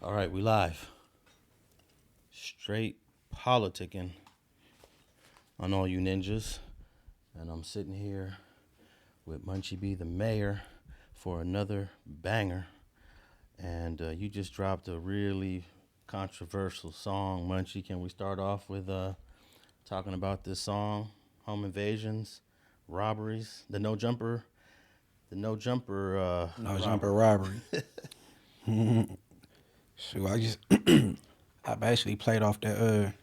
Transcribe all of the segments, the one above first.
All right, we live. Straight Politicking on all you ninjas. And I'm sitting here with Munchie B, the mayor, for another banger. And you just dropped a really controversial song, Munchie. Can we start off with talking about this song? Home invasions, robberies, the no jumper robbery. So I basically played off that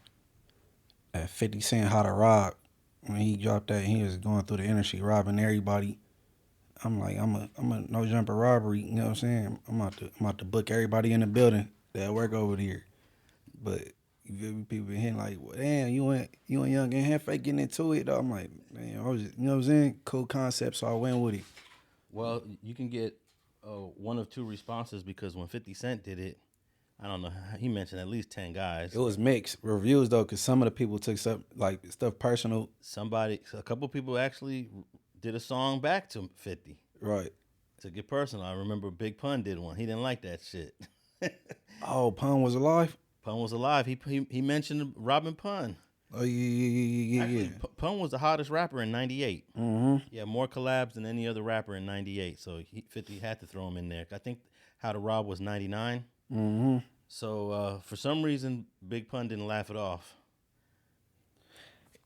50 Cent How to Rob when he dropped that. He was going through the industry robbing everybody. I'm like, I'm a no jumper robbery. You know what I'm saying? I'm about to book everybody in the building that work over there. But you feel me? People been hitting like, well, damn, you and Young and Hefe getting into it. Though. I'm like, man, I was just, you know what I'm saying? Cool concept, so I went with it. Well, you can get one of two responses because when 50 Cent did it, I don't know, he mentioned at least 10 guys. It was mixed reviews though, because some of the people took stuff personal. A couple people actually did a song back to 50. Right. To get personal. I remember Big Pun did one. He didn't like that shit. Oh, Pun was alive? Pun was alive. He mentioned Robin Pun. Oh, yeah. Actually, Pun was the hottest rapper in 98. Mm-hmm. Yeah, more collabs than any other rapper in 98. So 50 had to throw him in there. I think How to Rob was 99. Mm-hmm. So for some reason, Big Pun didn't laugh it off.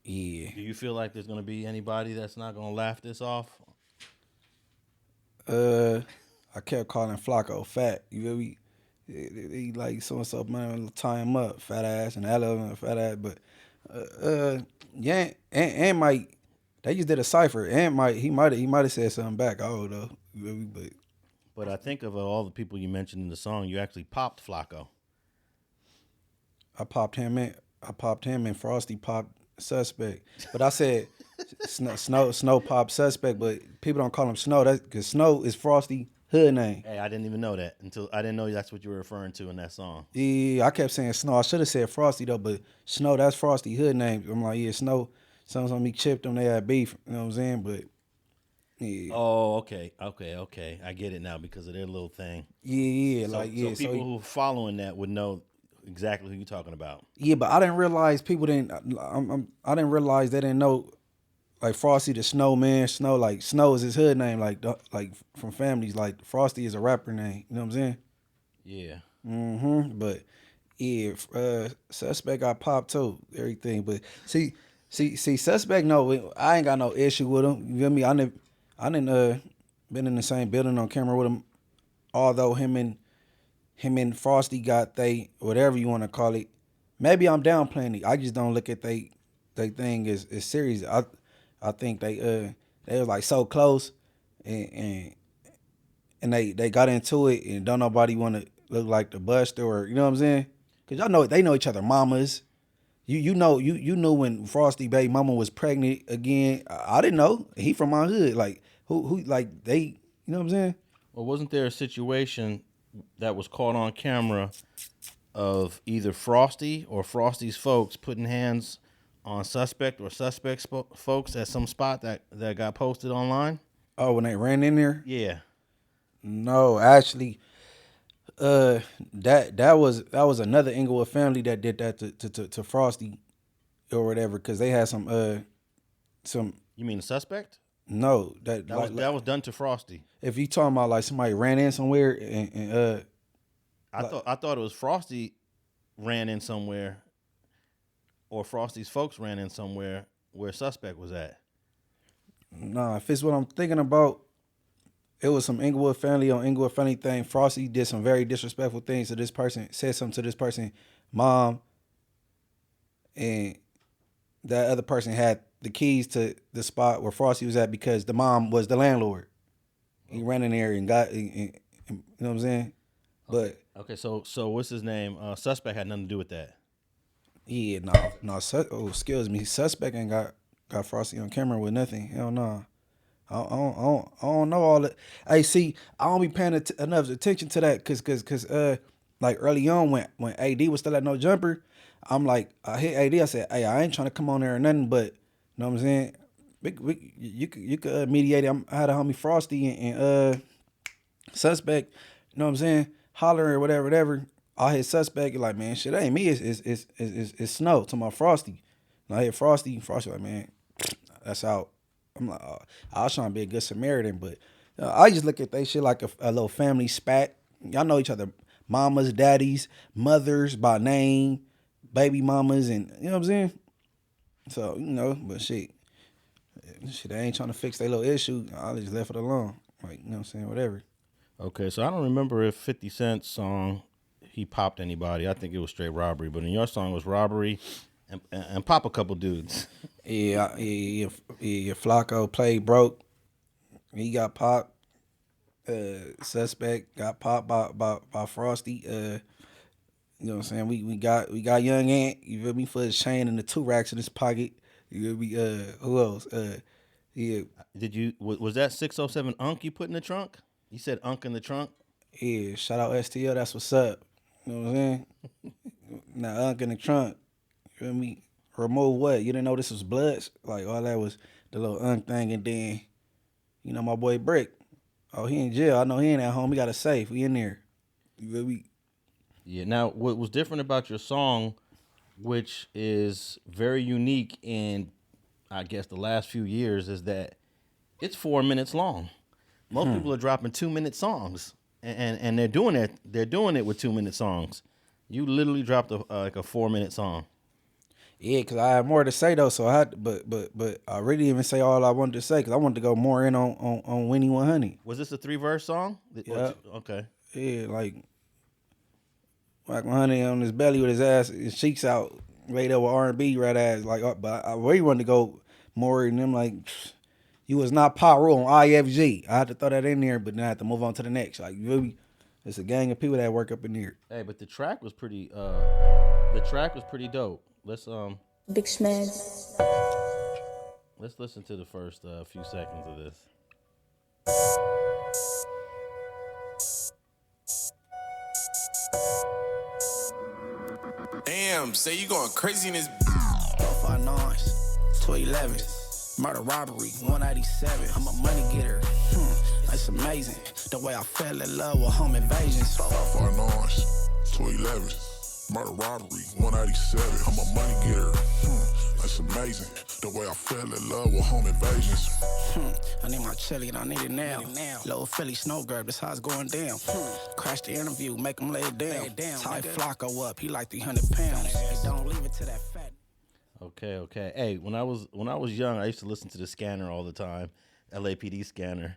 Yeah. Do you feel like there's going to be anybody that's not going to laugh this off? I kept calling Flacco fat. You feel me? He like so man, tie him up, fat ass, and I fat ass. But yeah, and Mike, they just did a cipher. And Mike, he might have said something back. I don't know. You feel me? But I think of all the people you mentioned in the song, you actually popped Flacco. I popped him in. Frosty popped Suspect. But I said Snow popped Suspect, but people don't call him Snow. That's because Snow is Frosty hood name. Hey, I didn't even know that until I didn't know that's what you were referring to in that song. Yeah, I kept saying Snow. I should have said Frosty though, but Snow, that's Frosty hood name. I'm like, yeah, Snow. Sounds like me chipped them. They had beef. You know what I'm saying? But yeah. Oh, okay. I get it now because of their little thing. Yeah. So people who are following that would know exactly who you're talking about. Yeah, but I didn't realize people didn't. I didn't realize they didn't know. Like Frosty the Snowman, Snow is his hood name, like from families. Like Frosty is a rapper name. You know what I'm saying? Yeah. Mm-hmm. But yeah, Suspect got popped too. Everything, but see, Suspect. No, I ain't got no issue with him. You feel me? I didn't been in the same building on camera with him. Although him and Frosty got they whatever you want to call it. Maybe I'm downplaying it. I just don't look at they thing as serious. I think they was like so close and they got into it and don't nobody want to look like the Buster or you know what I'm saying? Cause y'all know they know each other mamas. You know when Frosty baby mama was pregnant again. I didn't know. He from my hood. Like who like they you know what I'm saying? Well, wasn't there a situation that was caught on camera of either Frosty or Frosty's folks putting hands on Suspect or Suspect's folks at some spot that got posted online? Oh, when they ran in there? Yeah. No, actually, that was another Inglewood family that did that to Frosty or whatever, because they had some. You mean the Suspect? No, that was done to Frosty. If you talking about like somebody ran in somewhere and I thought it was Frosty ran in somewhere, or Frosty's folks ran in somewhere where Suspect was at. Nah, if it's what I'm thinking about, it was some Inglewood family on Inglewood family thing. Frosty did some very disrespectful things to this person, said something to this person, mom, and that other person had the keys to the spot where Frosty was at because the mom was the landlord. He ran in there and got, you know what I'm saying? But okay, so what's his name? Suspect had nothing to do with that. Yeah, no. Excuse me. Suspect ain't got Frosty on camera with nothing. Hell no. I don't know all that. Hey, see, I don't be paying enough attention to that because like early on when AD was still at No Jumper, I'm like, I hit AD. I said, hey, I ain't trying to come on there or nothing, but you know what I'm saying? You could mediate it. I had a homie Frosty and Suspect, you know what I'm saying? Holler or whatever. I hit Suspect, like, man, shit ain't me. It's Snow to my Frosty. And I hit Frosty like, man, that's out. I'm like, I was trying to be a good Samaritan, but I just look at they shit like a little family spat. Y'all know each other, mamas, daddies, mothers by name, baby mamas, and you know what I'm saying? So, but shit, they ain't trying to fix their little issue. I just left it alone. Like, you know what I'm saying? Whatever. Okay, so I don't remember if 50 Cent's song, he popped anybody. I think it was Straight Robbery, but in your song was Robbery and pop a couple dudes. Yeah. Flacco played broke. He got popped. Suspect got popped by Frosty. You know what I'm saying? We got Young Ant, you feel me, for his chain and the 2 racks in his pocket. You feel me? Who else? Yeah. Was that 607 Unk you put in the trunk? You said Unk in the trunk? Yeah, shout out STL, that's what's up. You know what I'm saying? Now Unk in the trunk. You feel me? Remove what? You didn't know this was Bloods? Like, all that was the little Unk thing, and then, my boy Brick. Oh, he in jail. I know he ain't at home. He got a safe. We in there. You feel me? Yeah. Now, what was different about your song, which is very unique in, I guess, the last few years, is that it's 4 minutes long. Most people are dropping 2-minute songs, and they're doing it. They're doing it with 2-minute songs. You literally dropped a 4-minute song. Yeah, because I had more to say though, so I had, but I really didn't even say all I wanted to say because I wanted to go more in on Winnie 100. Was this a 3-verse song? Yeah. Okay. Yeah, like Wack100 on his belly with his cheeks out, laid up with R&B right ass. Like, but I really wanted to go more in them. Like, you was not Pyro on IFG. I had to throw that in there, but then I had to move on to the next. Like, really, it's a gang of people that work up in here. Hey, but the track was pretty. The track was pretty dope. Let's Big Schmeds. Let's listen to the first few seconds of this. Damn, say you going crazy in this. 5 nines, 211s, murder robbery, 187. I'm a money getter. That's amazing. The way I fell in love with home invasions. 5 nines, 211s, murder robbery, 187. I'm a money getter. That's amazing. The way I fell in love with home invasions. I need my chili and I need it now. Little Philly snow grab, that's how it's going down. Crash the interview, make him lay it down. Tie Flacco up, he like 300 pounds. Hey, don't leave it to that fat. Okay. Hey, when I was young, I used to listen to the Scanner all the time, LAPD Scanner,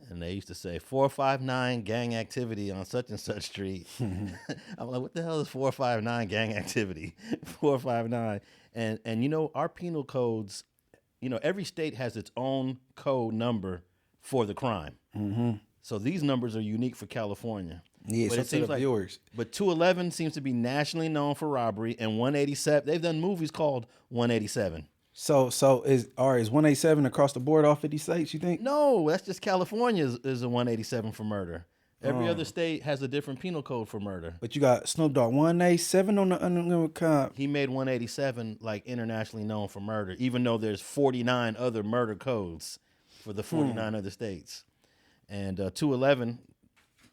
and they used to say 459 gang activity on such and such street. I'm like, what the hell is 459 gang activity? 459, and our penal codes. Every state has its own code number for the crime. Mm-hmm. So these numbers are unique for California. Yeah, but so it seems like viewers. But 211 seems to be nationally known for robbery, and 187. They've done movies called 187. So is 187 across the board all 50 states? You think? No, that's just California is a 187 for murder. Every other state has a different penal code for murder. But you got Snoop Dogg 187 on the cop. He made 187 like internationally known for murder, even though there's 49 other murder codes for the 49 other states. And 211,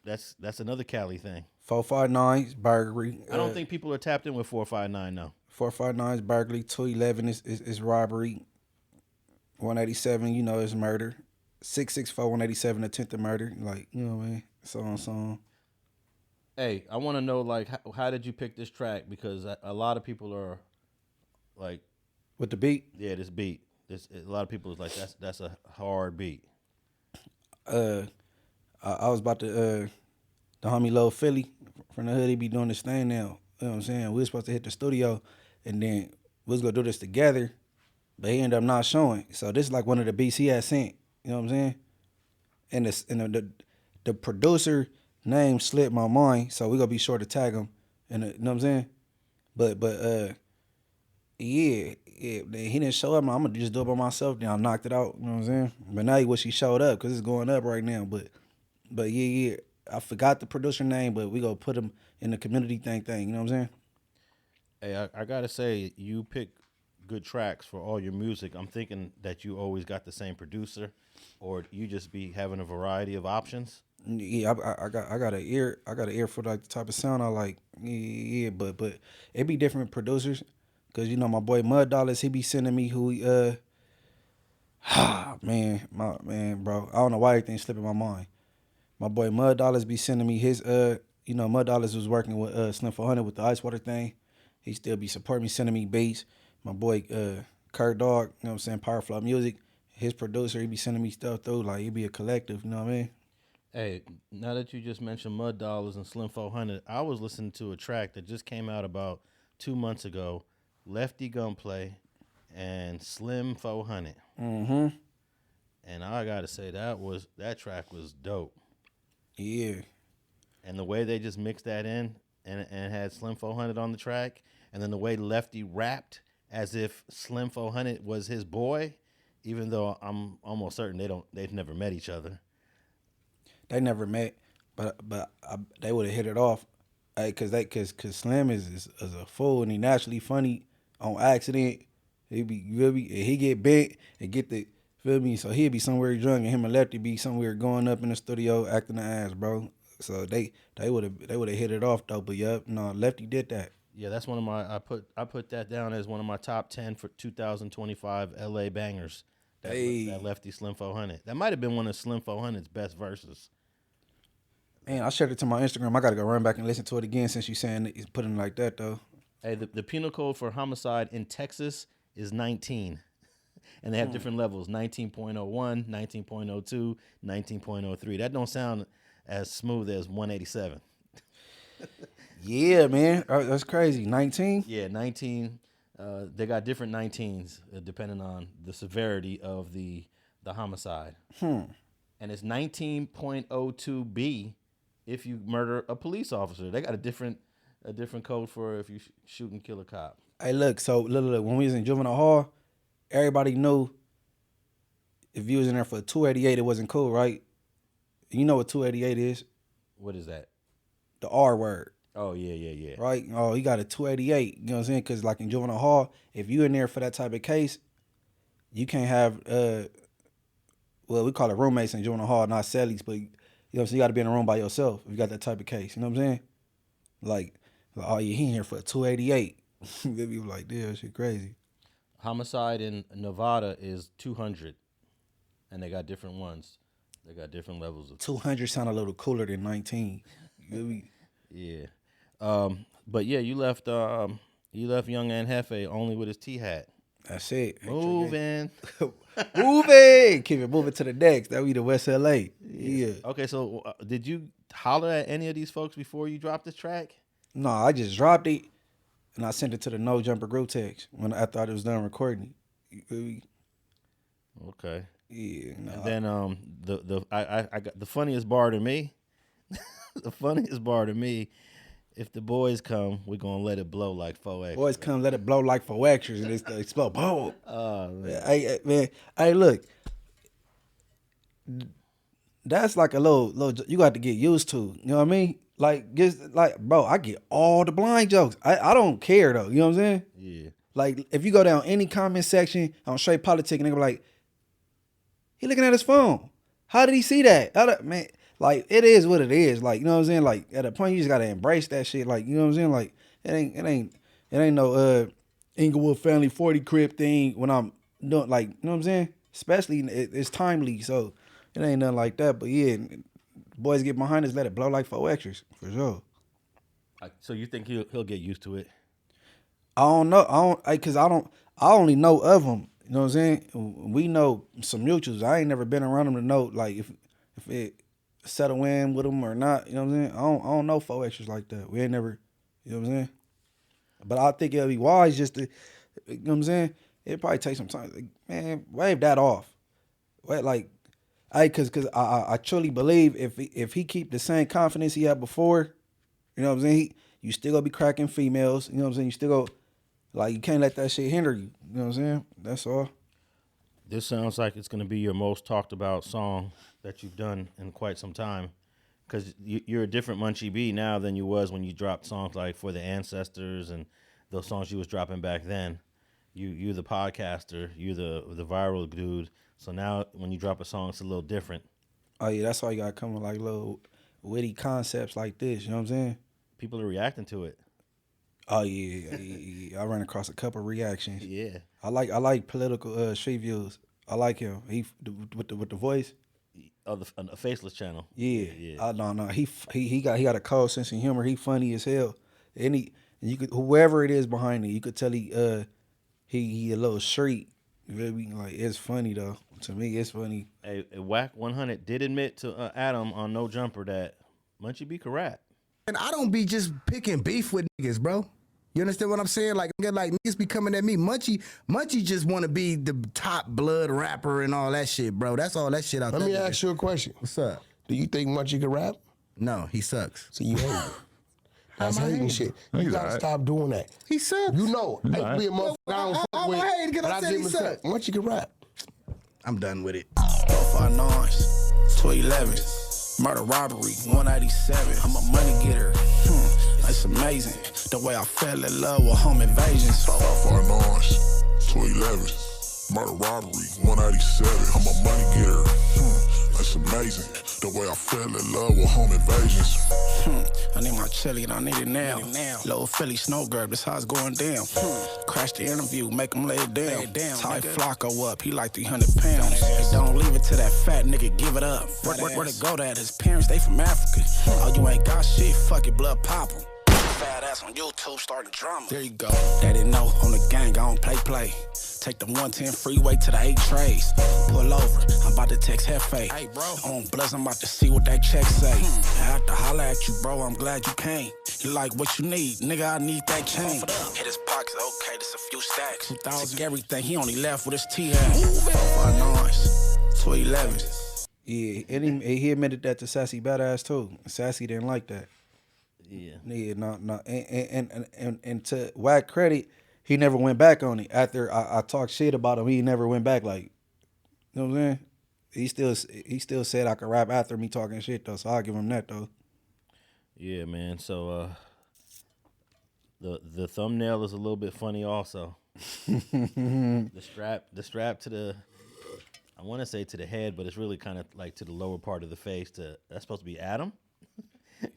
that's another Cali thing. 459 burglary. I don't think people are tapped in with 459 though. 459 is burglary. 211 is robbery. 187, is murder. 664, 187, attempted murder. Like, you know what I mean? So on. Hey, I want to know, like, how did you pick this track? Because a lot of people are, like... With the beat? Yeah, this beat. A lot of people is like, that's a hard beat. I was about to... the homie Lil Philly from the hood, he be doing this thing now. You know what I'm saying? We were supposed to hit the studio, and then we was going to do this together, but he ended up not showing. So this is like one of the beats he had sent. You know what I'm saying? And the producer name slipped my mind, so we gonna be sure to tag him. And you know what I'm saying? But yeah, he didn't show up. I'm gonna just do it by myself. Then I knocked it out. You know what I'm saying? But now he wish he showed up because it's going up right now. But yeah, I forgot the producer name, but we gonna put him in the community thing. You know what I'm saying? Hey, I gotta say, you pick good tracks for all your music. I'm thinking that you always got the same producer, or you just be having a variety of options. Yeah, I got an ear for like the type of sound I like. Yeah, but it be different producers, cause you know my boy Mud Dollars, he be sending me who he man, bro, I don't know why everything's slipping my mind. My boy Mud Dollars be sending me his you know, Mud Dollars was working with Slim400 with the ice water thing. He still be supporting me, sending me beats. My boy Kurt Dog, you know what I'm saying, Powerflow Music, his producer, he be sending me stuff through. Like, he be a collective, you know what I mean? Hey, now that you just mentioned Mud Dollars and Slim400, I was listening to a track that just came out about 2 months ago, Lefty Gunplay and Slim400. Mm-hmm. And I gotta say that track was dope. Yeah. And the way they just mixed that in and had Slim400 on the track, and then the way Lefty rapped as if Slim400 was his boy, even though I'm almost certain they've never met each other. They never met, but they would have hit it off, cause Slim is a fool and he naturally funny on accident. He get bent and get the, feel me. So he'd be somewhere drunk and him and Lefty be somewhere going up in the studio acting the ass, bro. So they would have hit it off though. But yep, no, Lefty did that. Yeah, that's one of my I put that down as one of my top 10 for 2025 LA bangers. That Lefty Slim400. That might have been one of Slim400's best verses. Man, I shared it to my Instagram. I gotta go run back and listen to it again since you saying he's putting it like that though. Hey, the penal code for homicide in Texas is 19. And they have different levels, 19.01, 19.02, 19.03. That don't sound as smooth as 187. Yeah, man. That's crazy. 19? Yeah, 19. They got different 19s depending on the severity of the homicide. And it's 19.02B if you murder a police officer. They got a different code for if you shoot and kill a cop. Hey, look, so look, when we was in juvenile hall, everybody knew if you was in there for 288, it wasn't cool, right? You know what 288 is? What is that? The R word. Oh, yeah. Right? Oh, you got a 288. You know what I'm saying? Because like in juvenile hall, if you in there for that type of case, you can't have, well, we call it roommates in juvenile hall, not cellies, but you know what I'm saying? You got to be in a room by yourself if you got that type of case. You know what I'm saying? Like oh, yeah, he in here for a 288. They be like, damn, that shit crazy. Homicide in Nevada is 200, and they got different ones. They got different levels of 200 sound a little cooler than 19. Yeah. But yeah, you left Young and Hefe only with his T-hat. That's it. Moving. Moving. Keep it moving to the next. That be the West LA. Yeah. Okay, so did you holler at any of these folks before you dropped this track? No, I just dropped it and I sent it to the No Jumper group text I thought it was done recording. Okay. Yeah. No, And then I got the funniest bar to me. The funniest bar to me. If the boys come, we're gonna let it blow like 4X. Boys come, let it blow like 4Xers and it's explode. Boom. Oh man. Hey, look. That's like a little you got to get used to. You know what I mean? Like, just like, bro, I get all the blind jokes. I don't care though. You know what I'm saying? Yeah. Like, if you go down any comment section on Straight Politicking, they go like, he looking at his phone. How did he see that? Man, like, it is what it is. Like, you know what I'm saying? Like, at a point, you just gotta embrace that shit. Like, you know what I'm saying? Like, it ain't no Inglewood Family 40 crib thing when I'm doing, like, you know what I'm saying? Especially, it's timely, so it ain't nothing like that. But yeah, boys get behind us, let it blow like 4Xers, for sure. So you think he'll get used to it? I don't know. I only know of him. You know what I'm saying? We know some mutuals. I ain't never been around them to know, like, if it settle in with them or not. You know what I'm saying? I don't know 4Xers like that. We ain't never, you know what I'm saying? But I think it'll be wise just to, you know what I'm saying? It'll probably take some time. Like, man, wave that off. Cause I truly believe if he keep the same confidence he had before, you know what I'm saying? You still gonna be cracking females. You know what I'm saying? You still go, like, you can't let that shit hinder you. You know what I'm saying? That's all. This sounds like it's gonna be your most talked about song that you've done in quite some time, because you're a different Munchie B now than you was when you dropped songs like For the Ancestors and those songs you was dropping back then. You're the podcaster. You're the viral dude. So now when you drop a song, it's a little different. Oh yeah, that's why you gotta come with like little witty concepts like this. You know what I'm saying? People are reacting to it. Oh yeah. I ran across a couple reactions. Yeah. I like political street views. I like him. He with the voice. Oh, the faceless channel. Yeah. No. He got a cold sense of humor. He funny as hell. And you could, whoever it is behind it, you could tell he a little street. You feel me? Like, it's funny though. To me, it's funny. A Wack100 did admit to Adam on No Jumper that Munchie B could rap. And I don't be just picking beef with niggas, bro. You understand what I'm saying? Like niggas be coming at me. Munchie just want to be the top blood rapper and all that shit, bro. That's all that shit out there. Let me ask you a question. What's up? Do you think Munchie can rap? No, he sucks. So you hate him. That's Am I hating hating? shit. No, You he's gotta alright. stop doing that. He sucks. You know, I used to be a motherfucker I don't fuck I'm with, hating because but I I said give he him respect. sucks. Munchie can rap. I'm done with it. 459s, 211s, murder robbery, 187. I'm a money getter. It's amazing the way I fell in love with home invasions. 559s, 211s, murder robbery, 187. I'm a money getter. That's amazing. The way I fell in love with home invasions. I need my chili and I need it now. Little Philly snow girl, this how it's going down. Crash the interview, make him lay it down. Tie Flacco up, he like 300 pounds. Hey, don't leave it to that fat nigga, give it up. Where to go to at? His parents, they from Africa. Oh, you ain't got shit, fuck it, blood pop 'em. Fat ass on YouTube, starting drama. There you go. They didn't know on the gang, I don't play. Take the 110 freeway to the 8 trays. Pull over, I'm about to text Hefe. Hey, bro. On Bloods, I'm about to see what that check say. I have to holler at you, bro, I'm glad you came. You like what you need, nigga, I need that chain. Hit his pockets, okay, this a few stacks. 2,000, everything, he only left with his T-hat. 459s, 211s. Yeah, and he admitted that to Sassy Badass too. Sassy didn't like that. Yeah. No. And to Wack credit, he never went back on it. After I talked shit about him, he never went back. Like, you know what I'm saying? He still said I could rap after me talking shit though. So I'll give him that though. Yeah, man. So the thumbnail is a little bit funny also. the strap to the, I want to say to the head, but it's really kind of like to the lower part of the face. That's supposed to be Adam.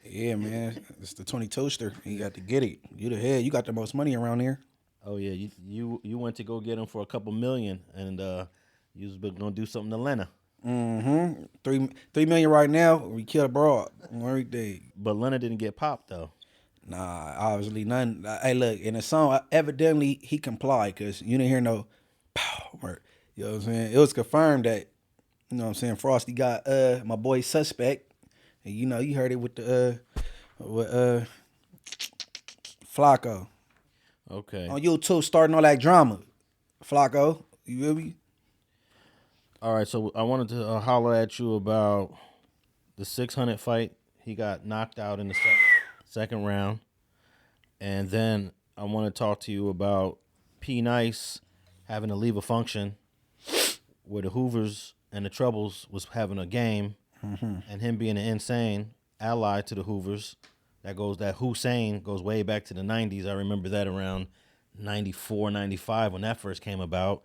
Yeah, man. It's the 20 toaster. You got to get it. You the head. You got the most money around here. Oh yeah, you went to go get him for a couple million, and you was gonna do something to Lena. Mm-hmm. $3 million right now. We killed a broad on everything. But Lena didn't get popped though. Nah, obviously none. Hey, look, in the song, evidently he complied because you didn't hear no power. You know what I'm saying? It was confirmed that, you know what I'm saying, Frosty got my boy Suspect. And you know, you heard it with the Flacco. Okay. On YouTube, starting all that drama. Flacco, you feel me? All right, so I wanted to holler at you about the 600 fight. He got knocked out in the second round. And then I want to talk to you about PNice having to leave a function where the Hoovers and the Troubles was having a game, and him being an insane ally to the Hoovers. That Hussein goes way back to the 90s. I remember that around 94, 95 when that first came about.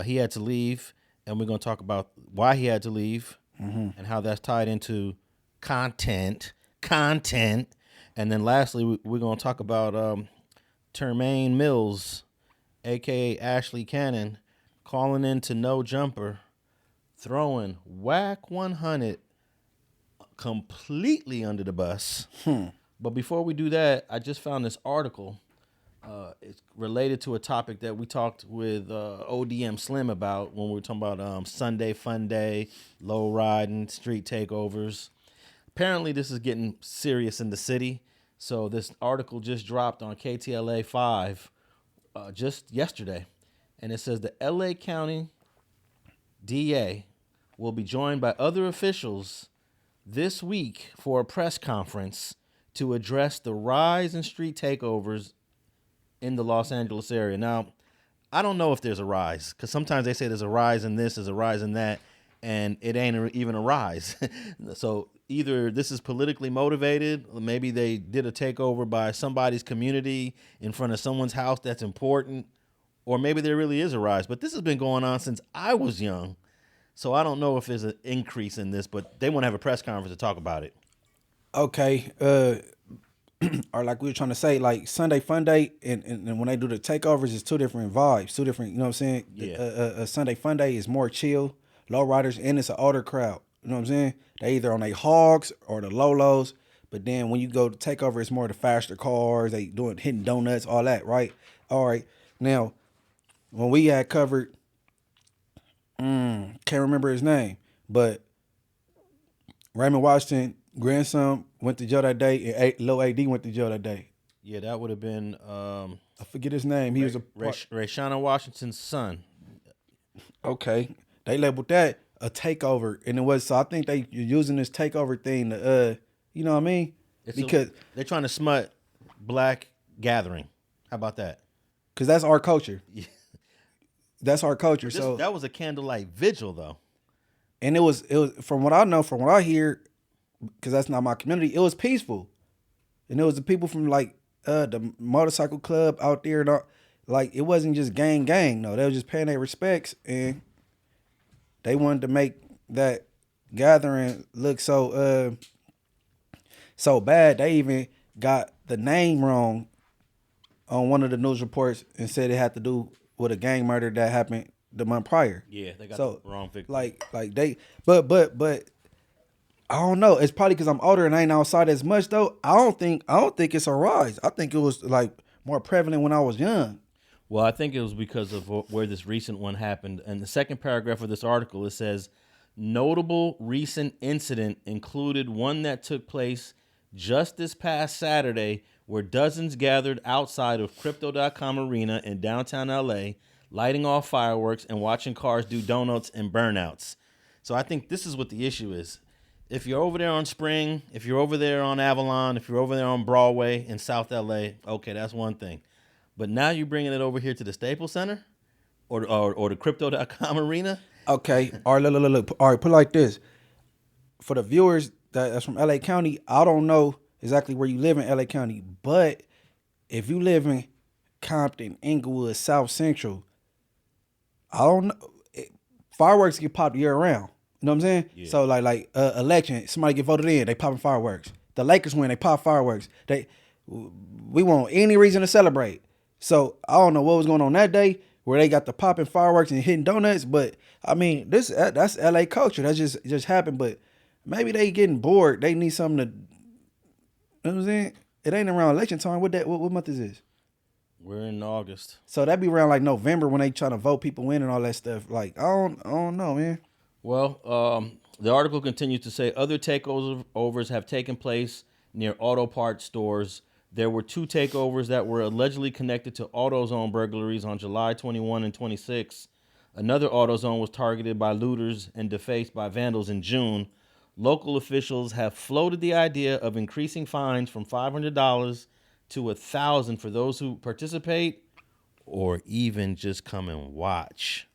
He had to leave, and we're going to talk about why he had to leave and how that's tied into content. And then lastly, we're going to talk about Termaine Mills, a.k.a. Ashley Cannon, calling in to No Jumper, throwing Wack100 completely under the bus. But before we do that, I just found this article. It's related to a topic that we talked with ODM Slim about when we were talking about Sunday Fun Day, low riding, street takeovers. Apparently, this is getting serious in the city. So this article just dropped on KTLA 5 just yesterday. And it says the LA County DA will be joined by other officials this week for a press conference to address the rise in street takeovers in the Los Angeles area. Now, I don't know if there's a rise, because sometimes they say there's a rise in this, there's a rise in that, and it ain't even a rise. So either this is politically motivated, or maybe they did a takeover by somebody's community in front of someone's house that's important, or maybe there really is a rise. But this has been going on since I was young. So I don't know if there's an increase in this, but they want to have a press conference to talk about it. Okay. Or like we were trying to say, like Sunday Fun Day and when they do the takeovers, it's two different vibes, two different, you know what I'm saying? Yeah. Sunday Fun Day is more chill, low riders, and it's an older crowd. You know what I'm saying? They either on their hogs or the low-lows, but then when you go to takeover, it's more the faster cars, they hitting donuts, all that, right? All right. Now, when we had covered, can't remember his name, but Raymond Washington, grandson, went to jail that day, and Lil AD went to jail that day. Yeah, that would have been I forget his name. He was a Rayshana Washington's son. Okay, they labeled that a takeover, and it was, so I think you're using this takeover thing to you know what I mean? Because they're trying to smut black gathering. How about that? Because that's our culture. That's our culture. So that was a candlelight vigil, though. And it was from what I know, from what I hear, because that's not my community, it was peaceful. And it was the people from like the motorcycle club out there, and all, like it wasn't just gang. No, they were just paying their respects, and they wanted to make that gathering look so bad. They even got the name wrong on one of the news reports and said it had to do with a gang murder that happened the month prior. Yeah, they got the wrong victim. Like they, but I don't know. It's probably because I'm older and I ain't outside as much though. I don't think it's a rise. I think it was like more prevalent when I was young. Well, I think it was because of where this recent one happened. And the second paragraph of this article, it says, notable recent incident included one that took place just this past Saturday, where dozens gathered outside of Crypto.com Arena in downtown LA, lighting off fireworks and watching cars do donuts and burnouts. So I think this is what the issue is. If you're over there on Spring, if you're over there on Avalon, if you're over there on Broadway in South LA, okay, that's one thing. But now you're bringing it over here to the Staples Center or the Crypto.com Arena? Okay. All right, look. All right, put it like this. For the viewers that's from LA County, I don't know exactly where you live in LA County, but if you live in Compton, Inglewood, South Central, I don't know. Fireworks get popped year round. You know what I'm saying? Yeah. So like election, somebody get voted in, they popping fireworks. The Lakers win, they pop fireworks. We want any reason to celebrate. So I don't know what was going on that day where they got the popping fireworks and hitting donuts, but I mean that's LA culture. That just happened. But maybe they getting bored. They need something to. You know what I'm saying? It ain't around election time. What month is this? We're in August. So that'd be around like November when they trying to vote people in and all that stuff. Like I don't know, man. Well, the article continues to say other takeovers have taken place near auto parts stores. There were 2 takeovers that were allegedly connected to AutoZone burglaries on July 21 and 26. Another AutoZone was targeted by looters and defaced by vandals in June. Local officials have floated the idea of increasing fines from $500 to $1,000 for those who participate or even just come and watch.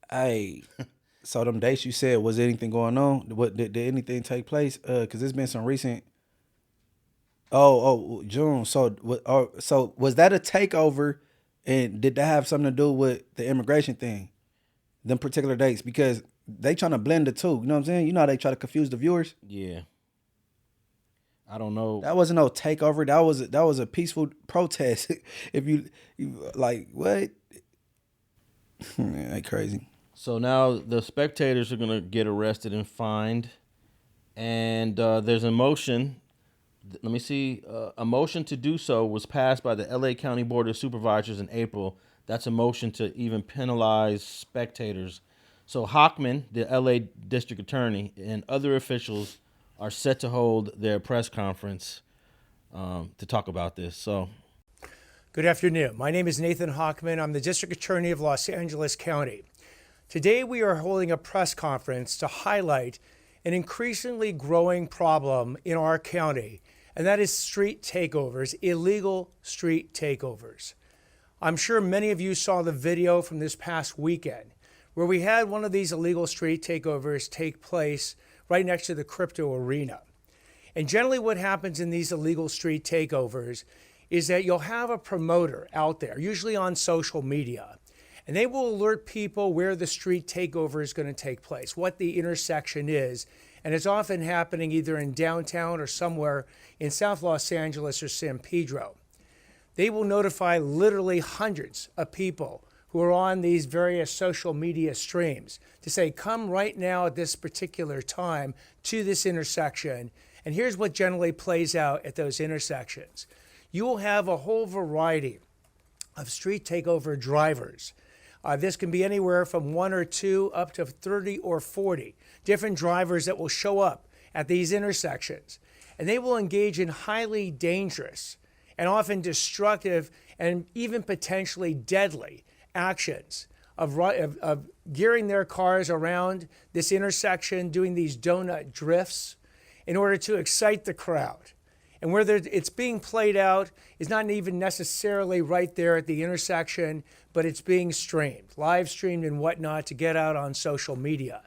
Hey, so them dates you said, was anything going on? What did anything take place? Because there's been some recent. June. So was that a takeover, and did that have something to do with the immigration thing? Them particular dates, because they trying to blend the two. You know what I'm saying? You know how they try to confuse the viewers. Yeah. I don't know. That wasn't no takeover. That was a peaceful protest. If you like what? Ain't crazy. So now the spectators are gonna get arrested and fined, and there's a motion. Let me see. A motion to do so was passed by the LA County Board of Supervisors in April. That's a motion to even penalize spectators. So Hockman, the LA District Attorney, and other officials are set to hold their press conference to talk about this. So, good afternoon. My name is Nathan Hockman. I'm the District Attorney of Los Angeles County. Today we are holding a press conference to highlight an increasingly growing problem in our county, and that is street takeovers, illegal street takeovers. I'm sure many of you saw the video from this past weekend where we had one of these illegal street takeovers take place right next to the crypto arena. And generally what happens in these illegal street takeovers is that you'll have a promoter out there, usually on social media, And they will alert people where the street takeover is going to take place, what the intersection is. And it's often happening either in downtown or somewhere in South Los Angeles or San Pedro. They will notify literally hundreds of people who are on these various social media streams to say, come right now at this particular time to this intersection. And here's what generally plays out at those intersections. You will have a whole variety of street takeover drivers. This can be anywhere from 1 or 2 up to 30 or 40 different drivers that will show up at these intersections. And they will engage in highly dangerous and often destructive and even potentially deadly actions of gearing their cars around this intersection, doing these donut drifts in order to excite the crowd. And where it's being played out is not even necessarily right there at the intersection, but it's being streamed, live streamed and whatnot to get out on social media.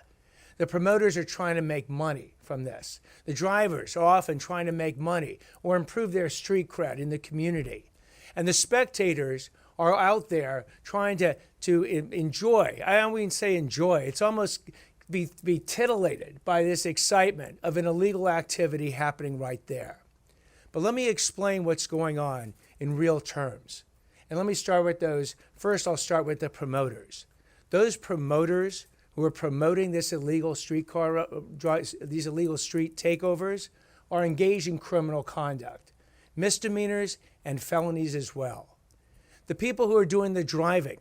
The promoters are trying to make money from this. The drivers are often trying to make money or improve their street cred in the community. And the spectators are out there trying to enjoy. I don't even say enjoy. It's almost be titillated by this excitement of an illegal activity happening right there. But let me explain what's going on in real terms. And let me start with those. First, I'll start with the promoters. Those promoters who are promoting this illegal these illegal street takeovers are engaged in criminal conduct, misdemeanors and felonies as well. The people who are doing the driving,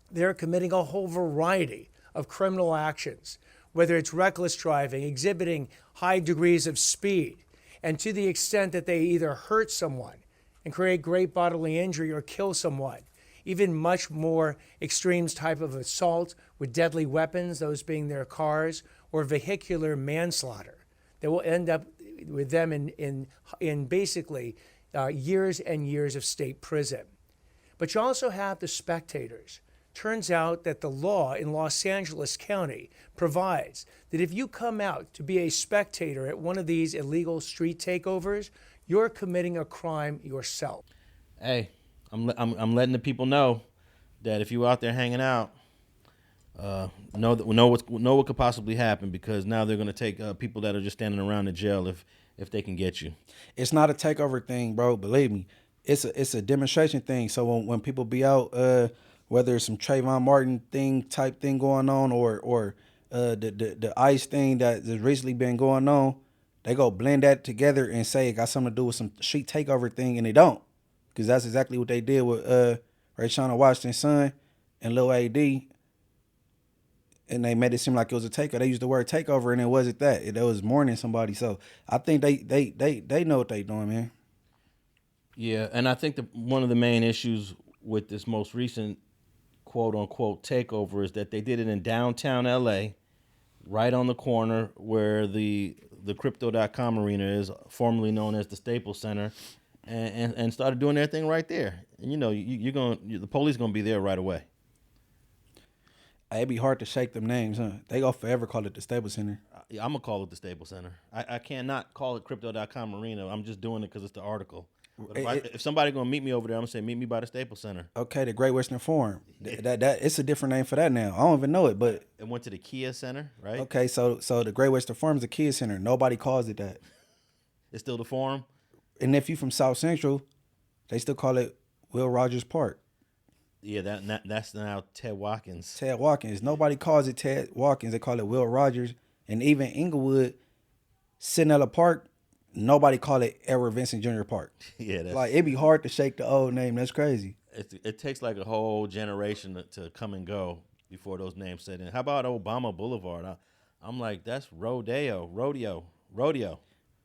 they're committing a whole variety of criminal actions, whether it's reckless driving, exhibiting high degrees of speed, and to the extent that they either hurt someone and create great bodily injury or kill someone, even much more extreme type of assault with deadly weapons, those being their cars, or vehicular manslaughter that will end up with them in basically years and years of state prison. But you also have the spectators. Turns out that the law in Los Angeles County provides that if you come out to be a spectator at one of these illegal street takeovers, you're committing a crime yourself. Hey, I'm letting the people know that if you're out there hanging out, know what could possibly happen, because now they're going to take people that are just standing around in jail if they can get you. It's not a takeover thing, bro. Believe me, it's a demonstration thing. So when people be out, whether it's some Trayvon Martin type thing going on, or the ICE thing that has recently been going on, they go blend that together and say it got something to do with some street takeover thing, and they don't, because that's exactly what they did with Rayshana Washington's son and Lil AD, and they made it seem like it was a takeover. They used the word takeover, and it wasn't that. It was mourning somebody. So I think they know what they doing, man. Yeah, and I think one of the main issues with this most recent quote-unquote takeover is that they did it in downtown L.A., right on the corner where the Crypto.com arena is, formerly known as the Staples Center, and started doing their thing right there. And the police gonna be there right away. It'd be hard to shake them names, huh? They gonna forever call it the Staples Center. I'm gonna call it the Staples Center. I cannot call it Crypto.com arena. I'm just doing it because it's the article. If somebody gonna meet me over there, I'm gonna say meet me by the Staples Center. Okay, the Great Western Forum. That it's a different name for that now. I don't even know it, but it went to the Kia Center, right? Okay, so the Great Western Forum is a Kia Center. Nobody calls it that. It's still the Forum. And if you from South Central, they still call it Will Rogers Park. Yeah, that's now Ted Watkins. Ted Watkins. Nobody calls it Ted Watkins. They call it Will Rogers. And even Inglewood, Cinella Park, nobody call it Edward Vincent Jr. Park. Yeah, like it'd be hard to shake the old name. That's crazy. It takes like a whole generation to come and go before those names set in. How about Obama Boulevard? I'm like, that's rodeo.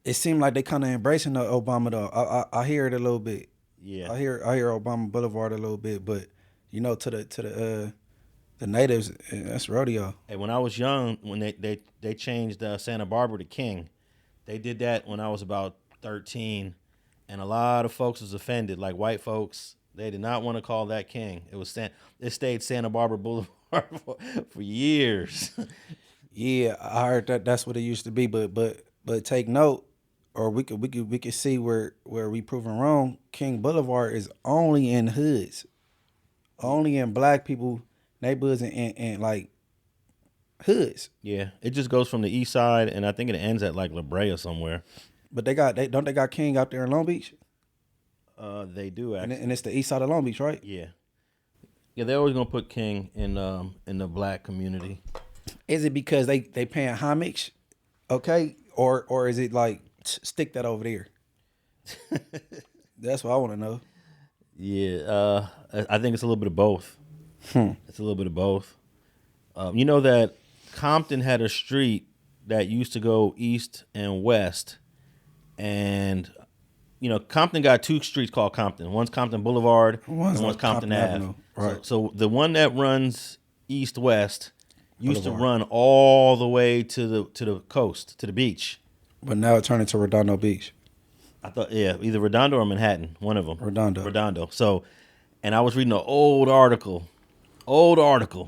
It seemed like they kind of embracing the Obama though. I hear it a little bit. Yeah, I hear Obama Boulevard a little bit, but to the natives, that's rodeo. Hey, when I was young, when they changed Santa Barbara to King, they did that when I was about 13, and a lot of folks was offended, like white folks. They did not want to call that King. It stayed Santa Barbara Boulevard for years. Yeah, I heard that's what it used to be, but take note, or we could see where we proven wrong. King Boulevard is only in hoods, only in black people neighborhoods and like hoods. Yeah, it just goes from the east side, and I think it ends at like La Brea somewhere. But they got King out there in Long Beach? They do actually, And it's the east side of Long Beach, right? yeah. They're always gonna put King in the black community. Is it because they paying homage, okay, or is it like stick that over there? That's what I want to know. Yeah, I think it's a little bit of both. It's a little bit of both. You know that Compton had a street that used to go east and west, and Compton got two streets called Compton. One's Compton Boulevard and one's Compton Ave. Right. So the one that runs east-west used to run all the way to the coast, to the beach. But now it turned into Redondo Beach. I thought, either Redondo or Manhattan, one of them. Redondo. So, and I was reading an old article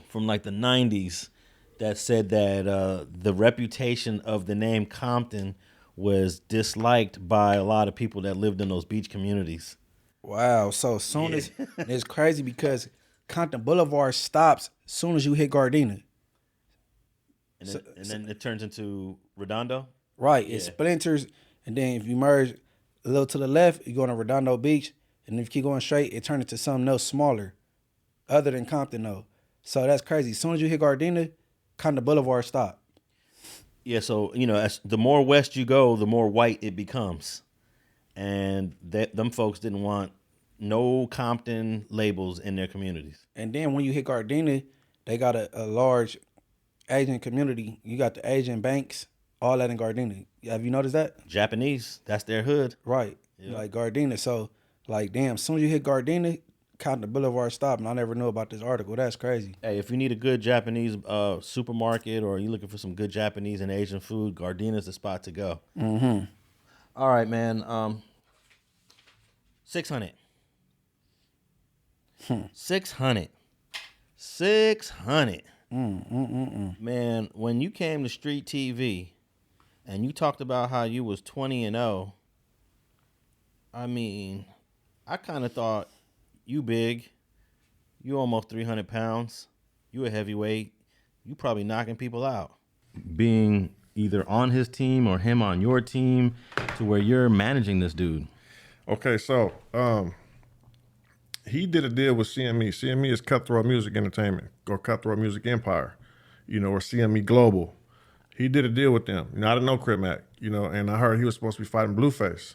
from like the 90s that said that the reputation of the name Compton was disliked by a lot of people that lived in those beach communities. Wow. So soon as it's crazy because Compton Boulevard stops soon as you hit Gardena. And then it turns into Redondo? Right. It splinters, and then if you merge a little to the left, you go to Redondo Beach, and if you keep going straight, it turns into something else smaller, other than Compton though. So that's crazy. As soon as you hit Gardena, Compton Boulevard stop. Yeah, so as the more west you go, the more white it becomes, and them folks didn't want no Compton labels in their communities. And then when you hit Gardena, they got a large Asian community. You got the Asian banks, all that in Gardena. Have you noticed that? Japanese, that's their hood. Right. Yeah. Like Gardena. So, like, damn, as soon as you hit Gardena, Compton Boulevard stop. And I never knew about this article. That's crazy. Hey, if you need a good Japanese supermarket or you're looking for some good Japanese and Asian food, Gardena's the spot to go. Mm-hmm. All right, man. 600. 600. 600. Man, when you came to Street TV and you talked about how you was 20-0, I mean, I kind of thought you big. You almost 300 pounds. You a heavyweight. You probably knocking people out. Being either on his team or him on your team to where you're managing this dude. Okay, so he did a deal with CME. CME is Cutthroat Music Entertainment or Cutthroat Music Empire, or CME Global. He did a deal with them. I didn't know Crip Mac, and I heard he was supposed to be fighting Blueface.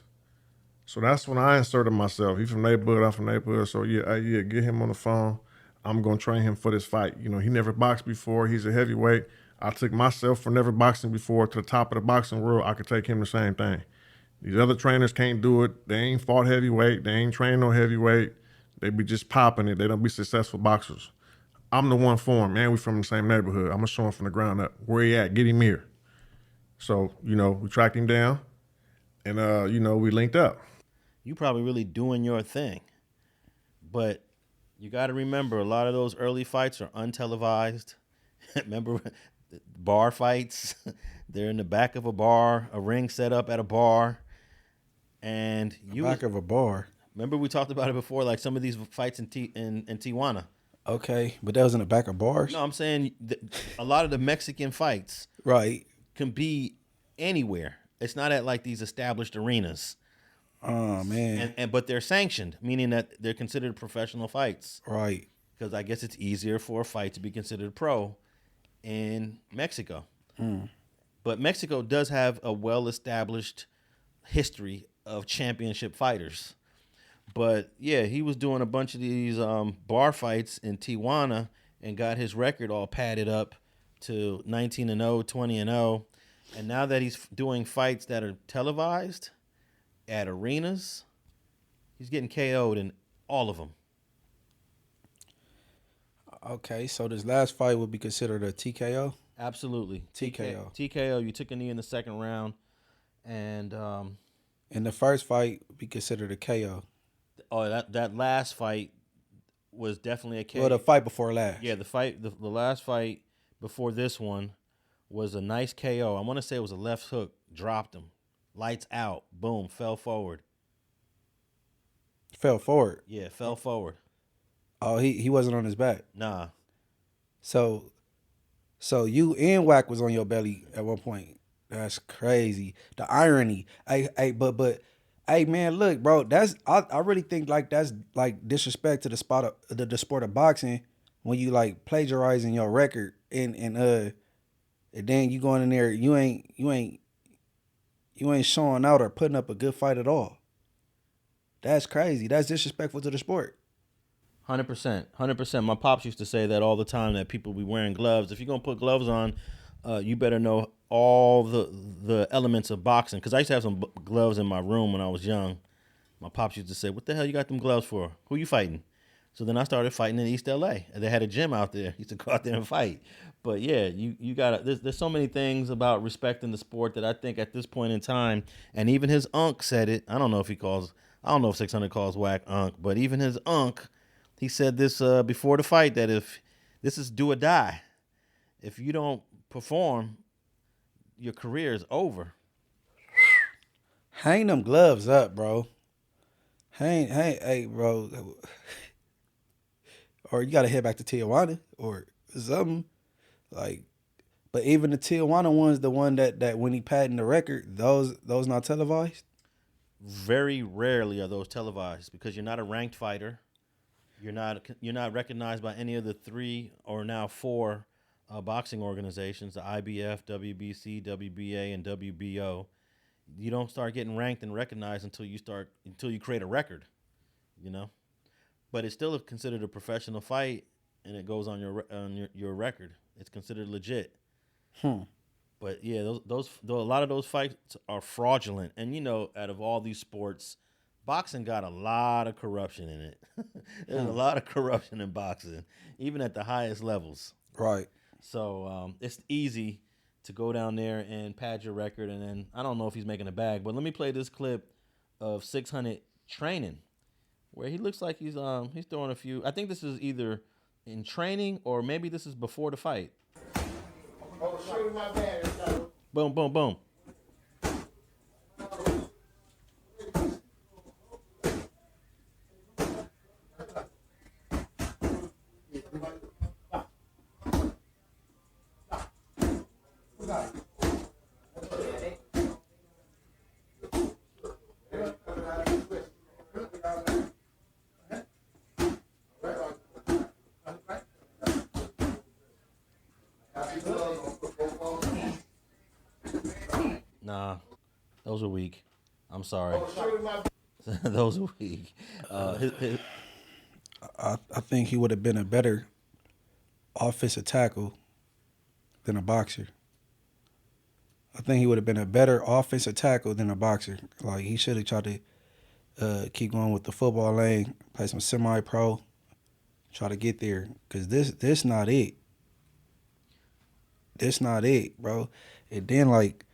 So that's when I inserted myself. He from neighborhood, I'm from neighborhood. So yeah, get him on the phone. I'm gonna train him for this fight. He never boxed before. He's a heavyweight. I took myself for never boxing before to the top of the boxing world. I could take him the same thing. These other trainers can't do it. They ain't fought heavyweight. They ain't trained no heavyweight. They be just popping it. They don't be successful boxers. I'm the one for him, man. We from the same neighborhood. I'm gonna show him from the ground up. Where he at? Get him here. So, we tracked him down and, we linked up. You probably really doing your thing. But you got to remember, a lot of those early fights are untelevised. Remember bar fights? They're in the back of a bar, a ring set up at a bar. And Back of a bar. Remember we talked about it before, like some of these fights in Tijuana. Okay, but that was in the back of bars? No, I'm saying a lot of the Mexican fights right can be anywhere. It's not at like these established arenas. Oh, man. But they're sanctioned, meaning that they're considered professional fights. Right. Because I guess it's easier for a fight to be considered pro in Mexico. But Mexico does have a well-established history of championship fighters. But, yeah, he was doing a bunch of these bar fights in Tijuana and got his record all padded up to 19-0, 20-0. And now that he's doing fights that are televised at arenas, he's getting KO'd in all of them. Okay, so this last fight would be considered a TKO? Absolutely. TKO. TKO, you took a knee in the second round. And the first fight would be considered a KO. Oh, that last fight was definitely a KO. Well, the fight before last. Yeah, the last fight before this one was a nice KO. I want to say it was a left hook, dropped him. Lights out, boom, fell forward. Fell forward? Yeah, fell forward. Oh, he wasn't on his back? Nah. So you and Wack was on your belly at one point. That's crazy. The irony. But hey man, look, bro, I really think like that's like disrespect to the sport of boxing when you like plagiarizing your record and then you going in there, you ain't showing out or putting up a good fight at all. That's crazy. That's disrespectful to the sport. 100%. My pops used to say that all the time, that people be wearing gloves. If you're going to put gloves on, you better know all the elements of boxing. Because I used to have some gloves in my room when I was young. My pops used to say, what the hell you got them gloves for? Who you fighting? So then I started fighting in East LA. And they had a gym out there. I used to go out there and fight. But yeah, you got to, there's so many things about respecting the sport that I think at this point in time, and even his unk said it. I don't know if 600 calls Wack unk, but even his unk, he said this before the fight, that if this is do or die, if you don't perform, your career is over. Hang them gloves up, bro. Hey, bro. Or you got to head back to Tijuana or something. Like, but even the Tijuana one's the one that when he patented the record, those not televised? Very rarely are those televised because you're not a ranked fighter. You're not recognized by any of the 3 or now 4 boxing organizations, the IBF, WBC, WBA, and WBO. You don't start getting ranked and recognized until you create a record, you know. But it's still considered a professional fight, and it goes on your record. It's considered legit. But yeah, a lot of those fights are fraudulent, and you know, out of all these sports, boxing got a lot of corruption in it. There's a lot of corruption in boxing, even at the highest levels. Right. So it's easy to go down there and pad your record, and then I don't know if he's making a bag, but let me play this clip of 600 training, where he looks like he's throwing a few. I think this is either in training or maybe this is before the fight. Oh, show you my bag. Boom, boom, boom. Nah, those are weak. I'm sorry. Those are weak. I think he would have been a better offensive tackle than a boxer. I think he would have been a better offensive tackle than a boxer. Like, he should have tried to keep going with the football lane, play some semi-pro, try to get there. Because this not it. This not it, bro. And then, like,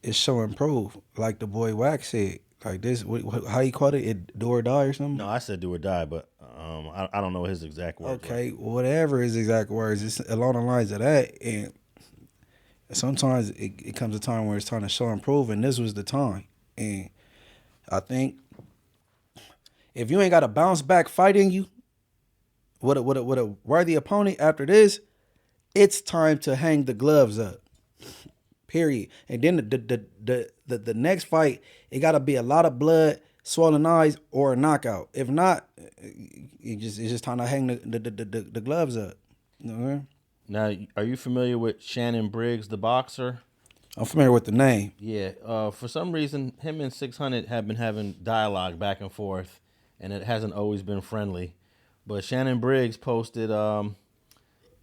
it's so improved, like the boy Wack said. Like this, how you called it do or die or something? No, I said do or die, but I don't know his exact words. Okay, whatever his exact words, it's along the lines of that. And sometimes it comes a time where it's time to show and prove, and this was the time. And I think if you ain't got a bounce back fight in you with a worthy opponent after this, it's time to hang the gloves up. Period. And then the next fight, it got to be a lot of blood, swollen eyes, or a knockout. If not, it's just time to hang the gloves up. You know what I mean? Now, are you familiar with Shannon Briggs, the boxer? I'm familiar with the name. Yeah. For some reason, him and 600 have been having dialogue back and forth, and it hasn't always been friendly. But Shannon Briggs posted,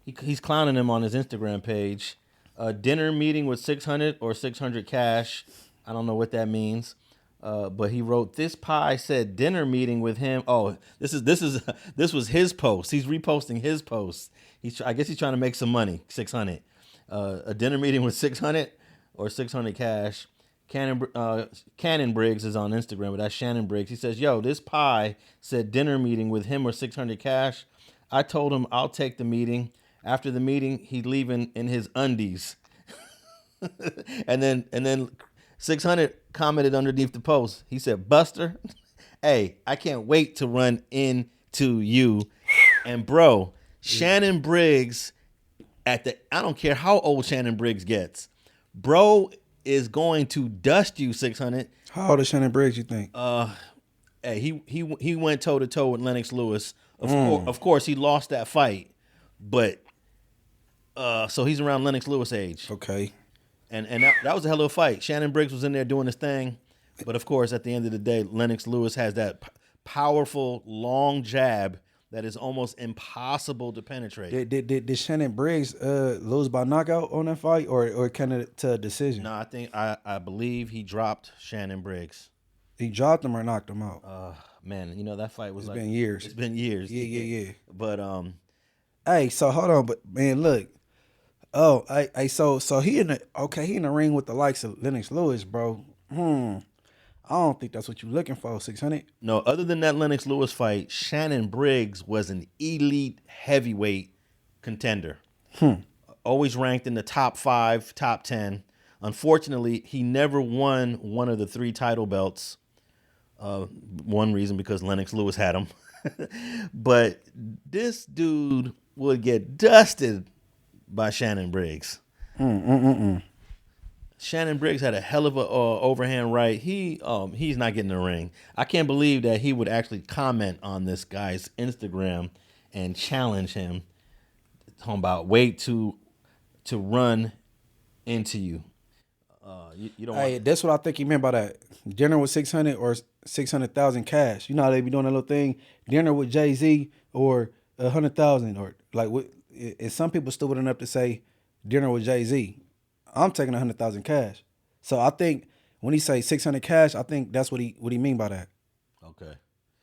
he's clowning him on his Instagram page. A dinner meeting with 600 or 600 cash. I don't know what that means. But he wrote, this pie said dinner meeting with him. Oh, this was his post. He's reposting his post. I guess he's trying to make some money. 600. A dinner meeting with 600 or 600 cash. Cannon Briggs is on Instagram, but that's Shannon Briggs. He says, yo, this pie said dinner meeting with him or 600 cash. I told him I'll take the meeting. After the meeting, he's leaving in his undies. and then 600 commented underneath the post. He said, Buster, hey, I can't wait to run into you. And bro, Shannon Briggs I don't care how old Shannon Briggs gets, bro is going to dust you 600. How old is Shannon Briggs, you think? Hey, he went toe to toe with Lennox Lewis. Of course, he lost that fight, but so he's around Lennox Lewis age. Okay. And that was a hell of a fight. Shannon Briggs was in there doing his thing, but of course, at the end of the day, Lennox Lewis has that powerful long jab that is almost impossible to penetrate. Did Shannon Briggs lose by knockout on that fight, or kind of to a decision? No, I believe he dropped Shannon Briggs. He dropped him or knocked him out? Man, you know that fight was It's been years. It's been years. Yeah. But hey, so hold on, but man, look. Oh, so he in the ring with the likes of Lennox Lewis, bro. I don't think that's what you're looking for, 600. No, other than that Lennox Lewis fight, Shannon Briggs was an elite heavyweight contender. Always ranked in the top 5, top 10. Unfortunately, he never won one of the 3 title belts. One reason because Lennox Lewis had him. But this dude would get dusted by Shannon Briggs. Shannon Briggs had a hell of a overhand right. He's not getting the ring. I can't believe that he would actually comment on this guy's Instagram and challenge him. Talking about wait to run into you. You don't. Hey, that's what I think he meant by that. Dinner with 600 or 600,000 cash. You know how they be doing that little thing. Dinner with Jay-Z or 100,000 or like. And some people stupid enough to say dinner with Jay-Z. I'm taking 100,000 cash. So I think when he say 600 cash, I think that's what he mean by that. Okay.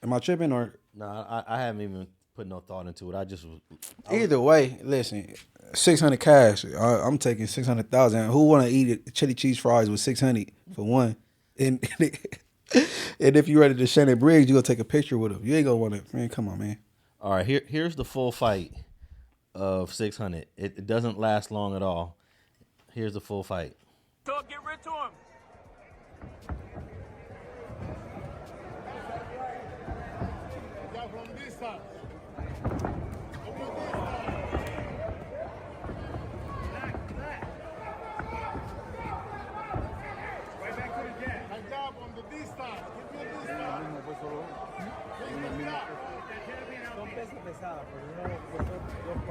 Am I tripping or? No, I haven't even put no thought into it. Either way, listen, 600 cash. I'm taking 600,000. Who want to eat chili cheese fries with 600 for one? And if you ready to Shannon Briggs, you gonna take a picture with him. You ain't gonna want to. Man, come on, man. All right, here's the full fight of 600. It doesn't last long at all. Here's the full fight. So get rid to him. From this side. Right back to the jab. My job on the this side. Give me this side. Son pesos pesados, pero uno pesó 240.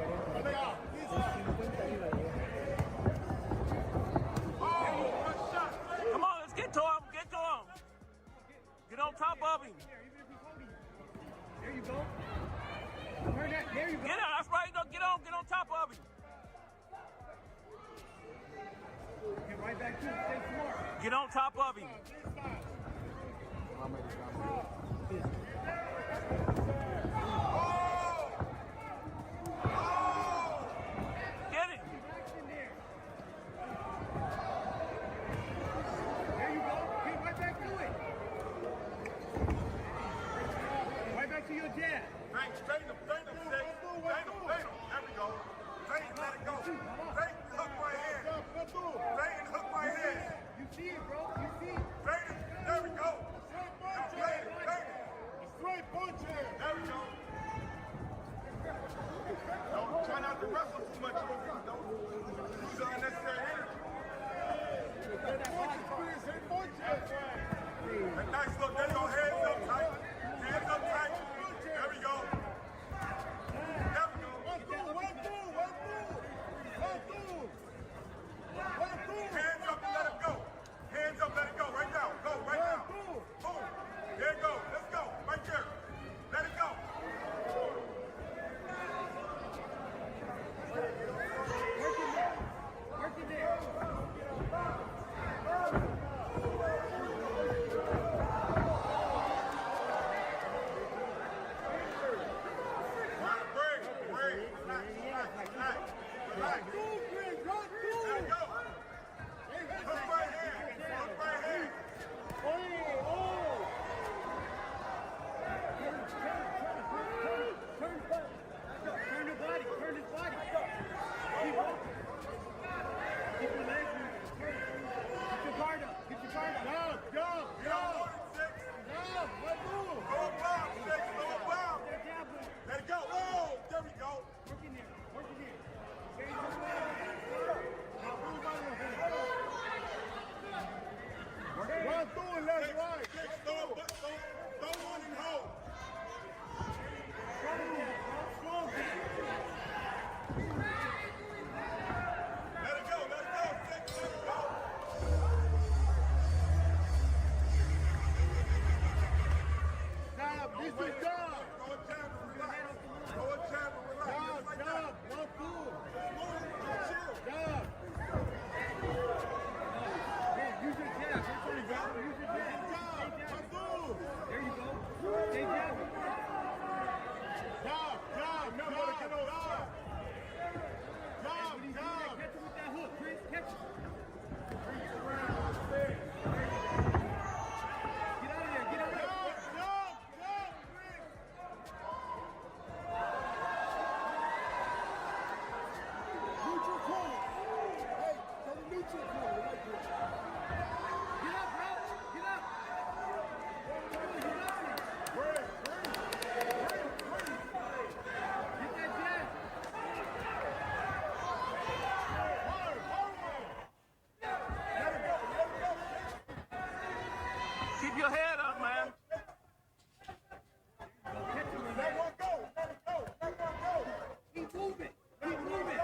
Come on, let's get to him. Get to him. Get on top of him. There you go. There you go. Get on. That's right. No, get on top of him. Get right back to him. Stay smart. Get on top of him. Get it. There you go. Get right back to it. Right back to your jab. Straight him. There we go. Straight, let it go. Straight, hook right here. Straight, hook right here. You see it, bro. You see it. Straight, there we go. Keep your head up, man. Let one go. Let it go. Let one go. Keep moving. Keep moving.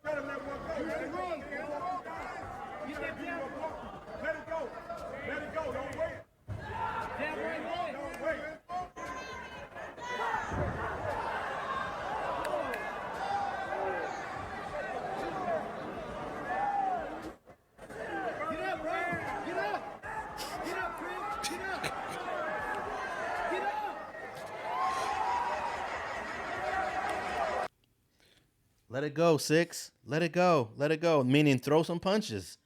Let him let one go. Let it go. Let it go. Let it go. Don't wait. Don't wait. Get up, bro. Get up. Get up, Chris. Get up. Get up. Let it go, 6. Let it go. Let it go. Meaning throw some punches.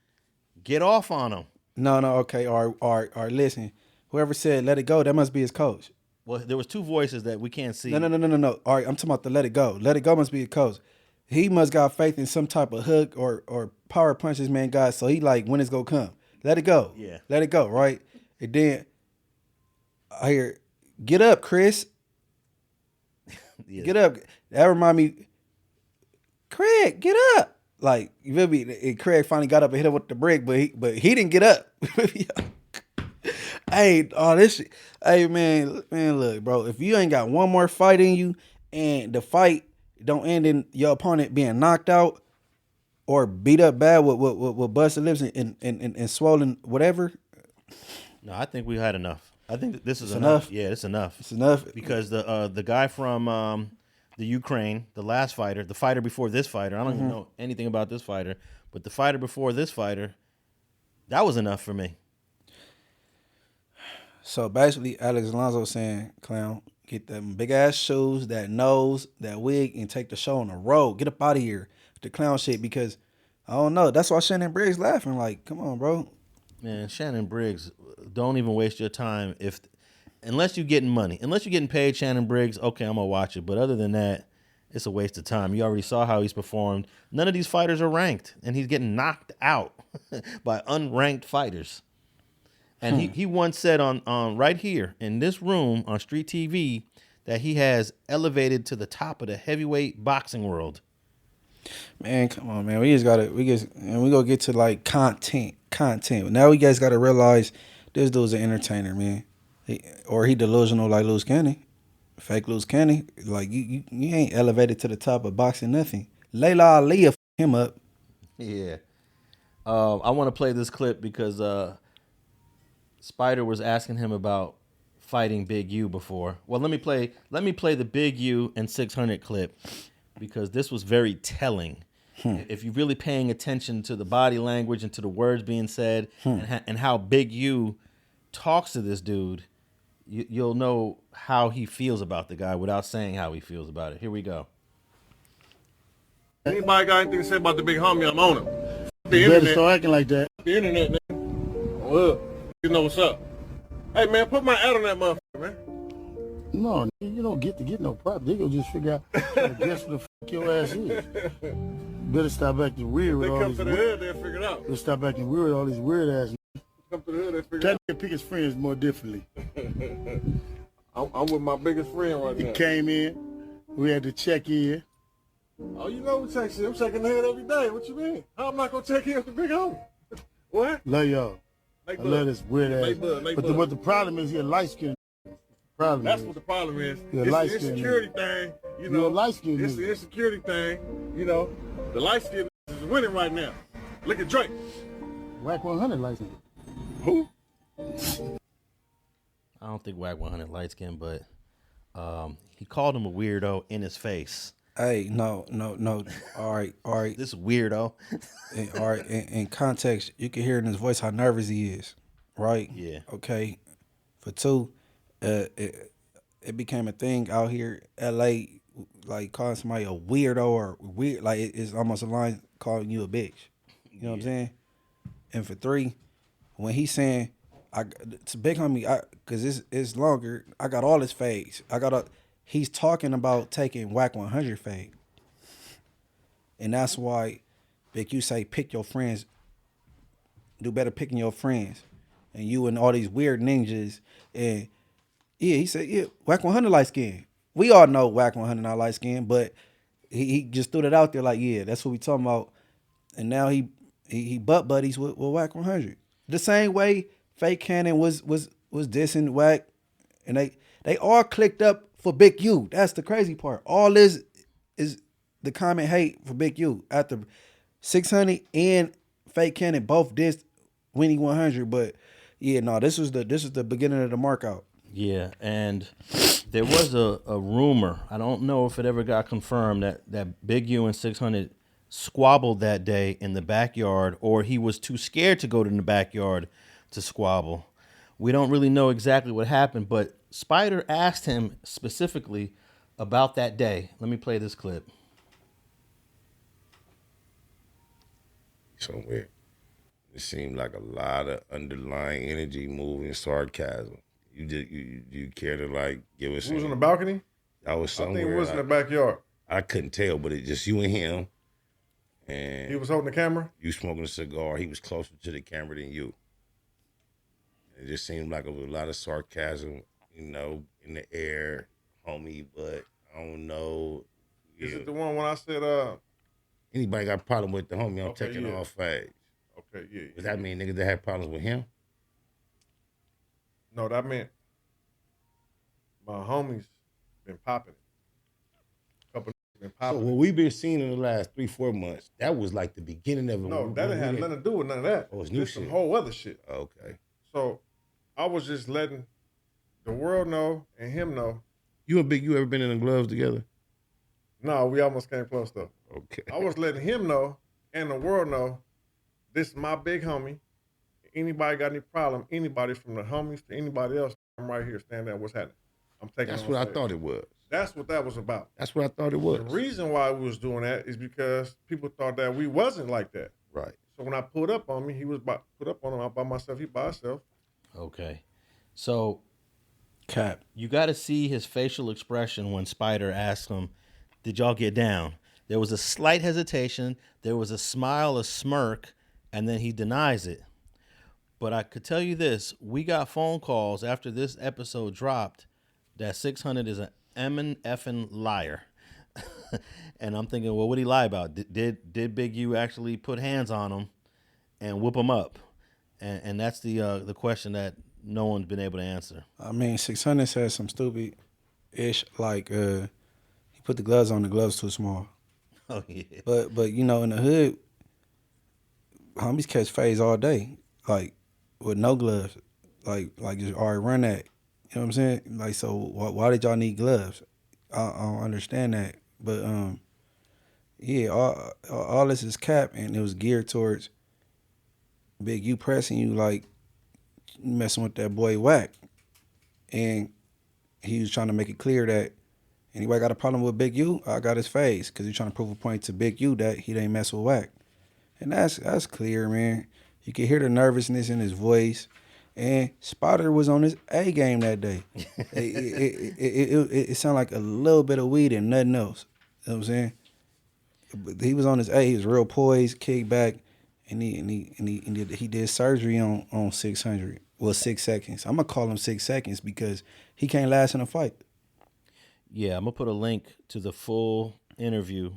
Get off on him. No, okay. Or listen. Whoever said let it go, that must be his coach. Well, there was 2 voices that we can't see. No. All right, I'm talking about the let it go. Let it go must be his coach. He must got faith in some type of hook or power punch this man got. So he like, when it's gonna come. Let it go. Yeah. Let it go, right? And then I hear, get up, Chris. Yeah. Get up. That remind me, Craig, get up. Like, you feel me? And Craig finally got up and hit him with the brick, but he didn't get up. Hey, this shit. Hey, man, look, bro. If you ain't got one more fight in you, and the fight don't end in your opponent being knocked out or beat up bad with busted lips and swollen whatever. No, I think we had enough. I think this is enough. Yeah, it's enough. It's enough because the guy from the Ukraine, the last fighter, the fighter before this fighter. I don't even know anything about this fighter, but the fighter before this fighter, that was enough for me. So basically, Alex Alonso saying, clown, get them big ass shoes, that nose, that wig, and take the show on the road. Get up out of here with the clown shit, because I don't know. That's why Shannon Briggs laughing. Like, come on, bro. Man, Shannon Briggs, don't even waste your time unless you're getting money. Unless you're getting paid, Shannon Briggs, okay, I'm gonna watch it. But other than that, it's a waste of time. You already saw how he's performed. None of these fighters are ranked, and he's getting knocked out by unranked fighters. And he once said on right here in this room on Street TV that he has elevated to the top of the heavyweight boxing world. Man, come on, man. We gonna get to like content. Now we guys gotta realize this dude's an entertainer, man. He delusional like Luce Cannon. Fake Luce Cannon. Like you ain't elevated to the top of boxing nothing. Layla Ali him up. Yeah. I want to play this clip because Spider was asking him about fighting Big U before. Well, let me play the Big U and 600 clip because this was very telling. If you're really paying attention to the body language and to the words being said and how Big U talks to this dude, you'll know how he feels about the guy without saying how he feels about it. Here we go. Anybody got anything to say about the big homie? I'm on him. The You internet. better start acting like that. The internet, nigga. Well, you know what's up. Hey, man, put my ad on that motherfucker, man. No, you don't get to get no props. They gonna just figure out guess what the fuck your ass is. Better stop acting weird with They all come these to the hood, they'll figure it out. Better stop acting weird with all these weird ass. Come to the hood, they'll figure it Tell out. nigga pick his friends more differently. I'm with my biggest friend right He now. came in, we had to check in. Oh, you know we check shit. I'm checking the head every day. What you mean? How am I gonna check in with the big homie? What? Love y'all. Make I bud. love this weird ass. Make bud, make But bud. what the problem is, he a light skin. Problem That's is, what the problem is. You're a It's the light-skinned insecurity thing. You You're know, a light-skinned it's nigga. the insecurity thing. You know, the light skin is winning right now. Look at Drake. Wack100 license. Who? I don't think Wack100 light skin, but he called him a weirdo in his face. Hey, no. All right. This weirdo. All right. In context, you can hear in his voice how nervous he is, right? Yeah. Okay. For two, it became a thing out here, L.A., like calling somebody a weirdo or weird. Like it's almost a line calling you a bitch. You know what I'm saying? And for three, when he's saying, it's a big homie, because it's longer, I got all his fades. He's talking about taking Wack100 fade. And that's why Big U say pick your friends, do better picking your friends. And you and all these weird ninjas. And yeah, he said, yeah, Wack100 light skin. We all know Wack100 not light skin, but he just threw that out there like, yeah, that's what we talking about. And now he butt buddies with Wack100. The same way Fake Cannon was dissing Wack, and they all clicked up for Big U. That's the crazy part. All this is the comment hate for Big U. After 600 and Fake Cannon both dissed Winnie 100, but yeah, no, this is the beginning of the mark out. Yeah, and there was a rumor. I don't know if it ever got confirmed that Big U and 600 squabbled that day in the backyard, or he was too scared to go to the backyard to squabble. We don't really know exactly what happened, but Spider asked him specifically about that day. Let me play this clip. Somewhere. It seemed like a lot of underlying energy, moving, sarcasm. You care to like give us? Who was on the balcony? I was somewhere. I think it was in the backyard. I couldn't tell, but it just you and him. And he was holding the camera? You smoking a cigar. He was closer to the camera than you. It just seemed like a lot of sarcasm, in the air, homie, but I don't know. Is it the one when I said, anybody got a problem with the homie, I'm okay, taking off fades. Okay, yeah. Does that mean niggas that had problems with him? No, that meant my homies been popping it. A couple been popping So what we've been seeing in the last 3-4 months, that was like the beginning of it. No, that didn't have nothing to do with none of that. Oh, it's new It's shit. some whole other shit. Okay. So I was just letting the world know and him know. You and Big U ever been in the gloves together? No, we almost came close though. Okay. I was letting him know and the world know this is my big homie. Anybody got any problem, anybody from the homies to anybody else, I'm right here, stand there, what's happening? I'm taking That's on what I stage. thought it was. That's what that was about. That's what I thought it was. The reason why we was doing that is because people thought that we wasn't like that. Right. So when I pulled up on me, he was put up on him. I by myself, he by himself. Okay. So, Cap, you got to see his facial expression when Spider asked him, did y'all get down? There was a slight hesitation. There was a smile, a smirk, and then he denies it. But I could tell you this. We got phone calls after this episode dropped that 600 is an effing liar. And I'm thinking, well, what did he lie about? Did Big U actually put hands on him and whoop him up? And that's the question that no one's been able to answer. I mean, 600 said some stupid-ish, like he put the gloves on, the gloves too small. Oh, yeah. But in the hood, homies catch fades all day, like with no gloves, like just already run that. You know what I'm saying? Like, so why did y'all need gloves? I don't understand that. But yeah, all this is cap, and it was geared towards Big U pressing you like messing with that boy Wack, and he was trying to make it clear that anybody got a problem with Big U, I got his face, because he's trying to prove a point to Big U that he didn't mess with Wack, and that's clear, man. You could hear the nervousness in his voice, and Spider was on his A game that day. It sounded like a little bit of weed and nothing else. You know what I'm saying? But he was on his A. He was real poised, kick back, and he did surgery on 600. Well, 6 seconds. I'm gonna call him 6 seconds because he can't last in a fight. Yeah, I'm gonna put a link to the full interview.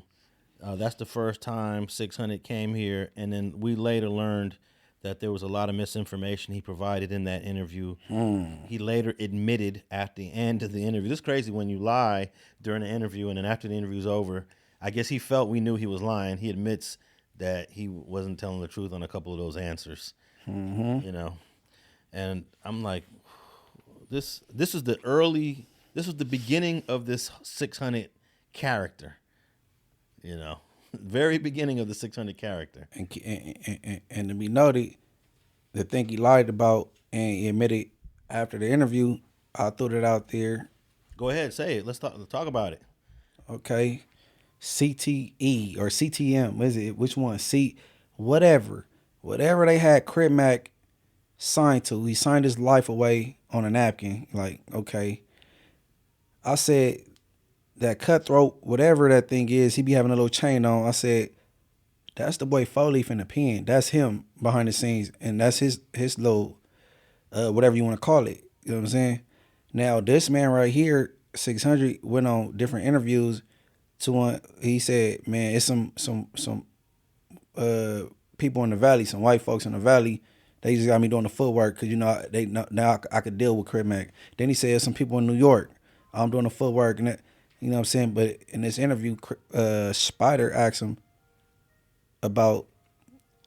That's the first time 600 came here, and then we later learned that there was a lot of misinformation he provided in that interview. He later admitted at the end of the interview. This is crazy when you lie during the interview, and then after the interview's over, I guess he felt we knew he was lying. He admits that he wasn't telling the truth on a couple of those answers. You know, and I'm like, this is the beginning of this 600 character. You know, very beginning of the 600 character. And to be noted, the thing he lied about and he admitted after the interview, I threw it out there. Go ahead, say it. Let's talk about it. Okay. CTE or CTM, is it? Which one? Whatever they had Crip Mac signed to. He signed his life away on a napkin. Like, okay. I said that Cutthroat, whatever that thing is, he be having a little chain on. I said, that's the boy 4-Leaf in the pen. That's him behind the scenes. And that's his little, whatever you want to call it. You know what I'm saying? Now, this man right here, 600, went on different interviews to one. He said, man, it's some people in the valley, some white folks in the valley. They just got me doing the footwork because, you know, now I could deal with Crip Mac. Then he said some people in New York, I'm doing the footwork. And that, you know what I'm saying? But in this interview, Spider asked him about,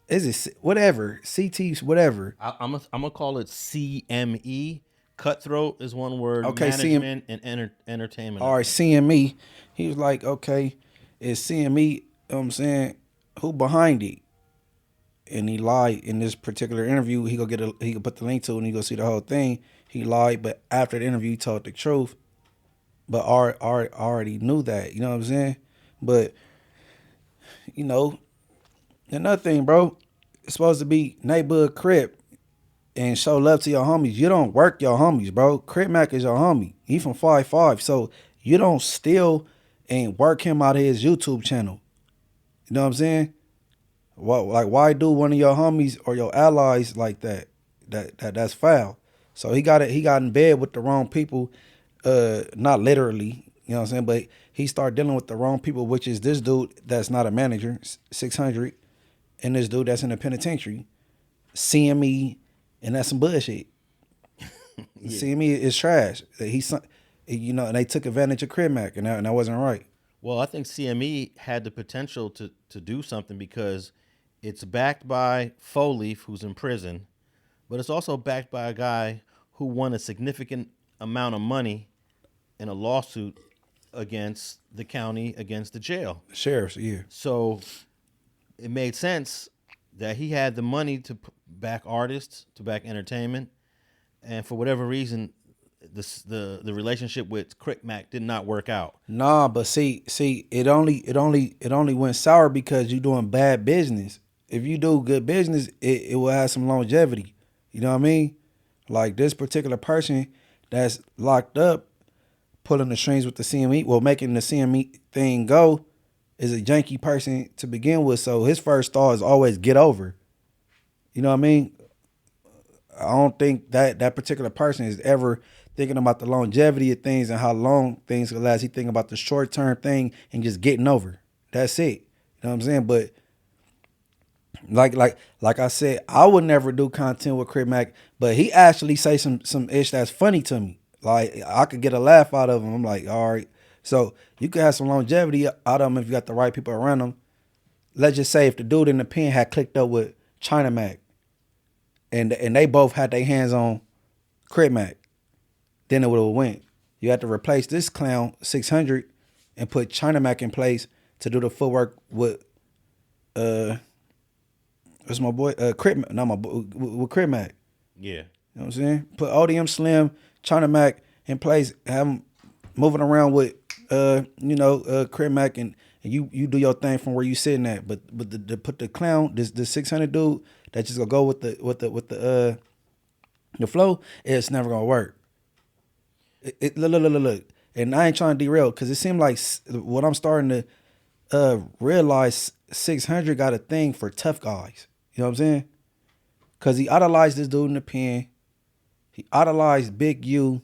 is it whatever, CT, whatever. I'm going to call it CME. Cutthroat is one word. Okay, management and entertainment. All right, CME. He was like, okay, it's CME, you know what I'm saying? Who behind it? And he lied in this particular interview. He could put the link to it and he go see the whole thing. He lied, but after the interview, he told the truth. But I already knew that, you know what I'm saying? But, you know, another thing, bro, it's supposed to be neighborhood Crip and show love to your homies. You don't work your homies, bro. Crip Mac is your homie. He from 5'5", so you don't steal and work him out of his YouTube channel. You know what I'm saying? Why do one of your homies or your allies like that? That's foul. So he got in bed with the wrong people, not literally, you know what I'm saying, but he started dealing with the wrong people, which is this dude that's not a manager, 600, and this dude that's in the penitentiary, CME, and that's some bullshit. Yeah. CME is trash. You know, and they took advantage of Crip Mac, and that wasn't right. Well, I think CME had the potential to do something because it's backed by 4-Leaf, who's in prison, but it's also backed by a guy who won a significant amount of money in a lawsuit against the county, against the jail. The sheriffs, yeah. So it made sense that he had the money to back artists, to back entertainment, and for whatever reason, the relationship with Crip Mac did not work out. Nah, but see, it only went sour because you're doing bad business. If you do good business, it will have some longevity. You know what I mean? Like this particular person that's locked up, pulling the strings with the CME, well, making the CME thing go, is a janky person to begin with. So his first thought is always get over. You know what I mean? I don't think that particular person is ever thinking about the longevity of things and how long things will last. He thinking about the short-term thing and just getting over. That's it. You know what I'm saying? But like I said, I would never do content with Crip Mac, but he actually say some ish that's funny to me. Like I could get a laugh out of him. I'm like, all right. So you could have some longevity out of him if you got the right people around him. Let's just say if the dude in the pen had clicked up with China Mac and they both had their hands on Crip Mac, then it would have went. You have to replace this clown 600 and put China Mac in place to do the footwork with what's my boy Crip, not my boy, with Crip Mac. Yeah, you know what I'm saying. Put ODM Slim, China Mac in place. Have them moving around with Crip Mac and you do your thing from where you sitting at. But to put the clown, the 600 dude that just gonna go with the flow, it's never gonna work. Look, and I ain't trying to derail because it seemed like what I'm starting to realize 600 got a thing for tough guys. You know what I'm saying? Because he idolized this dude in the pen. He idolized Big U.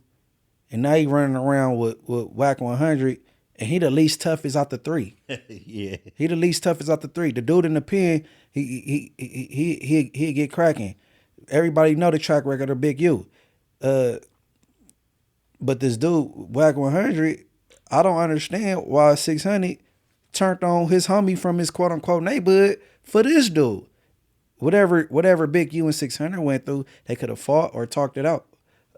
And now he running around with Wack100. And he the least toughest out the three. Yeah. He the least toughest out the three. The dude in the pen, he get cracking. Everybody know the track record of Big U. But this dude, Wack100, I don't understand why 600 turned on his homie from his quote unquote neighborhood for this dude. Whatever Big U and 600 went through, they could have fought or talked it out.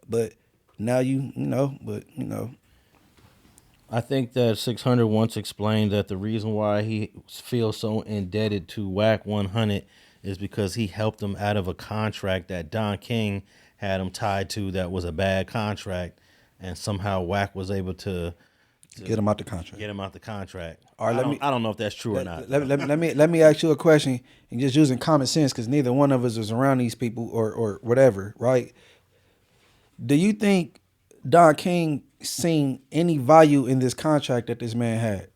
But Now you know, but you know. I think that 600 once explained that the reason why he feels so indebted to Wack100 is because he helped him out of a contract that Don King had him tied to that was a bad contract, and somehow Wack was able to get him out the contract. Get him out the contract. All right, I don't know if that's true or not. Let me ask you a question, and just using common sense, because neither one of us was around these people or whatever, right? Do you think Don King seen any value in this contract that this man had?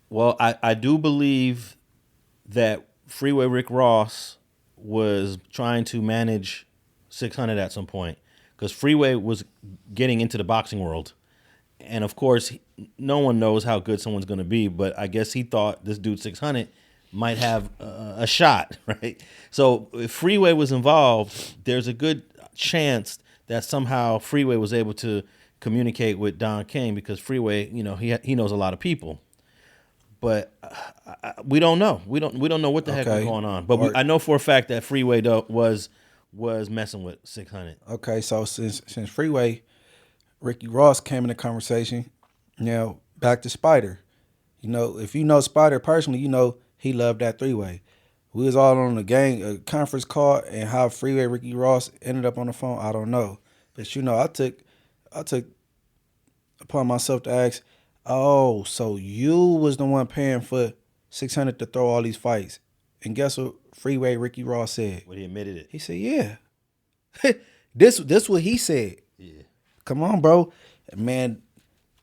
Well, I do believe that Freeway Rick Ross was trying to manage 600 at some point, because Freeway was getting into the boxing world. And of course, no one knows how good someone's going to be, but I guess he thought this dude 600 might have a shot, right? So if Freeway was involved, there's a good chance that somehow Freeway was able to communicate with Don King, because Freeway, you know, he knows a lot of people. But we don't know. We don't know what the heck is going on. But I know for a fact that Freeway was messing with 600. Okay, so since Freeway, Ricky Ross came in the conversation. Now back to Spider. You know, if you know Spider personally, you know he loved that 3-way. We was all on a conference call, and how Freeway Ricky Ross ended up on the phone, I don't know. But you know, I took upon myself to ask, oh, so you was the one paying for 600 to throw all these fights. And guess what Freeway Ricky Ross said? Well, he admitted it. He said, yeah. This what he said. Yeah. Come on, bro. Man,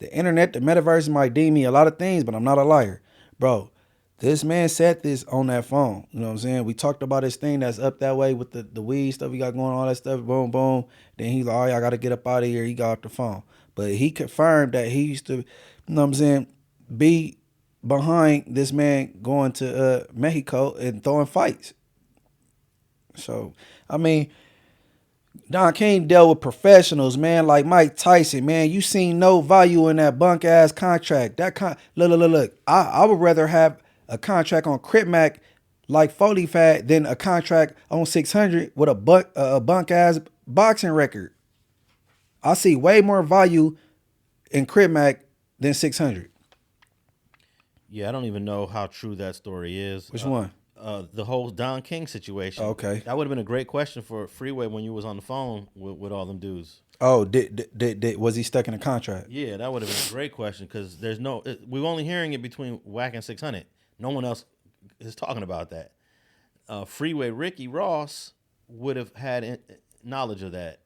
the internet, the metaverse might deem me a lot of things, but I'm not a liar. Bro, this man said this on that phone. You know what I'm saying? We talked about his thing that's up that way with the weed stuff he got going on, all that stuff, boom, boom. Then he's like, all right, I got to get up out of here. He got off the phone. But he confirmed that he used to, you know what I'm saying, be behind this man going to Mexico and throwing fights. So, I mean, Don King dealt with professionals, man, like Mike Tyson, man. You seen no value in that bunk ass contract. Look. I would rather have a contract on Crip Mac like Foley Fat than a contract on 600 with a bunk ass boxing record. I see way more value in Crip Mac than 600. Yeah, I don't even know how true that story is. Which one? The whole Don King situation. Okay. That would have been a great question for Freeway when you was on the phone with all them dudes. Oh, did was he stuck in a contract? Yeah, that would have been a great question, because we're only hearing it between Wack and 600. No one else is talking about that. Freeway Ricky Ross would have had knowledge of that.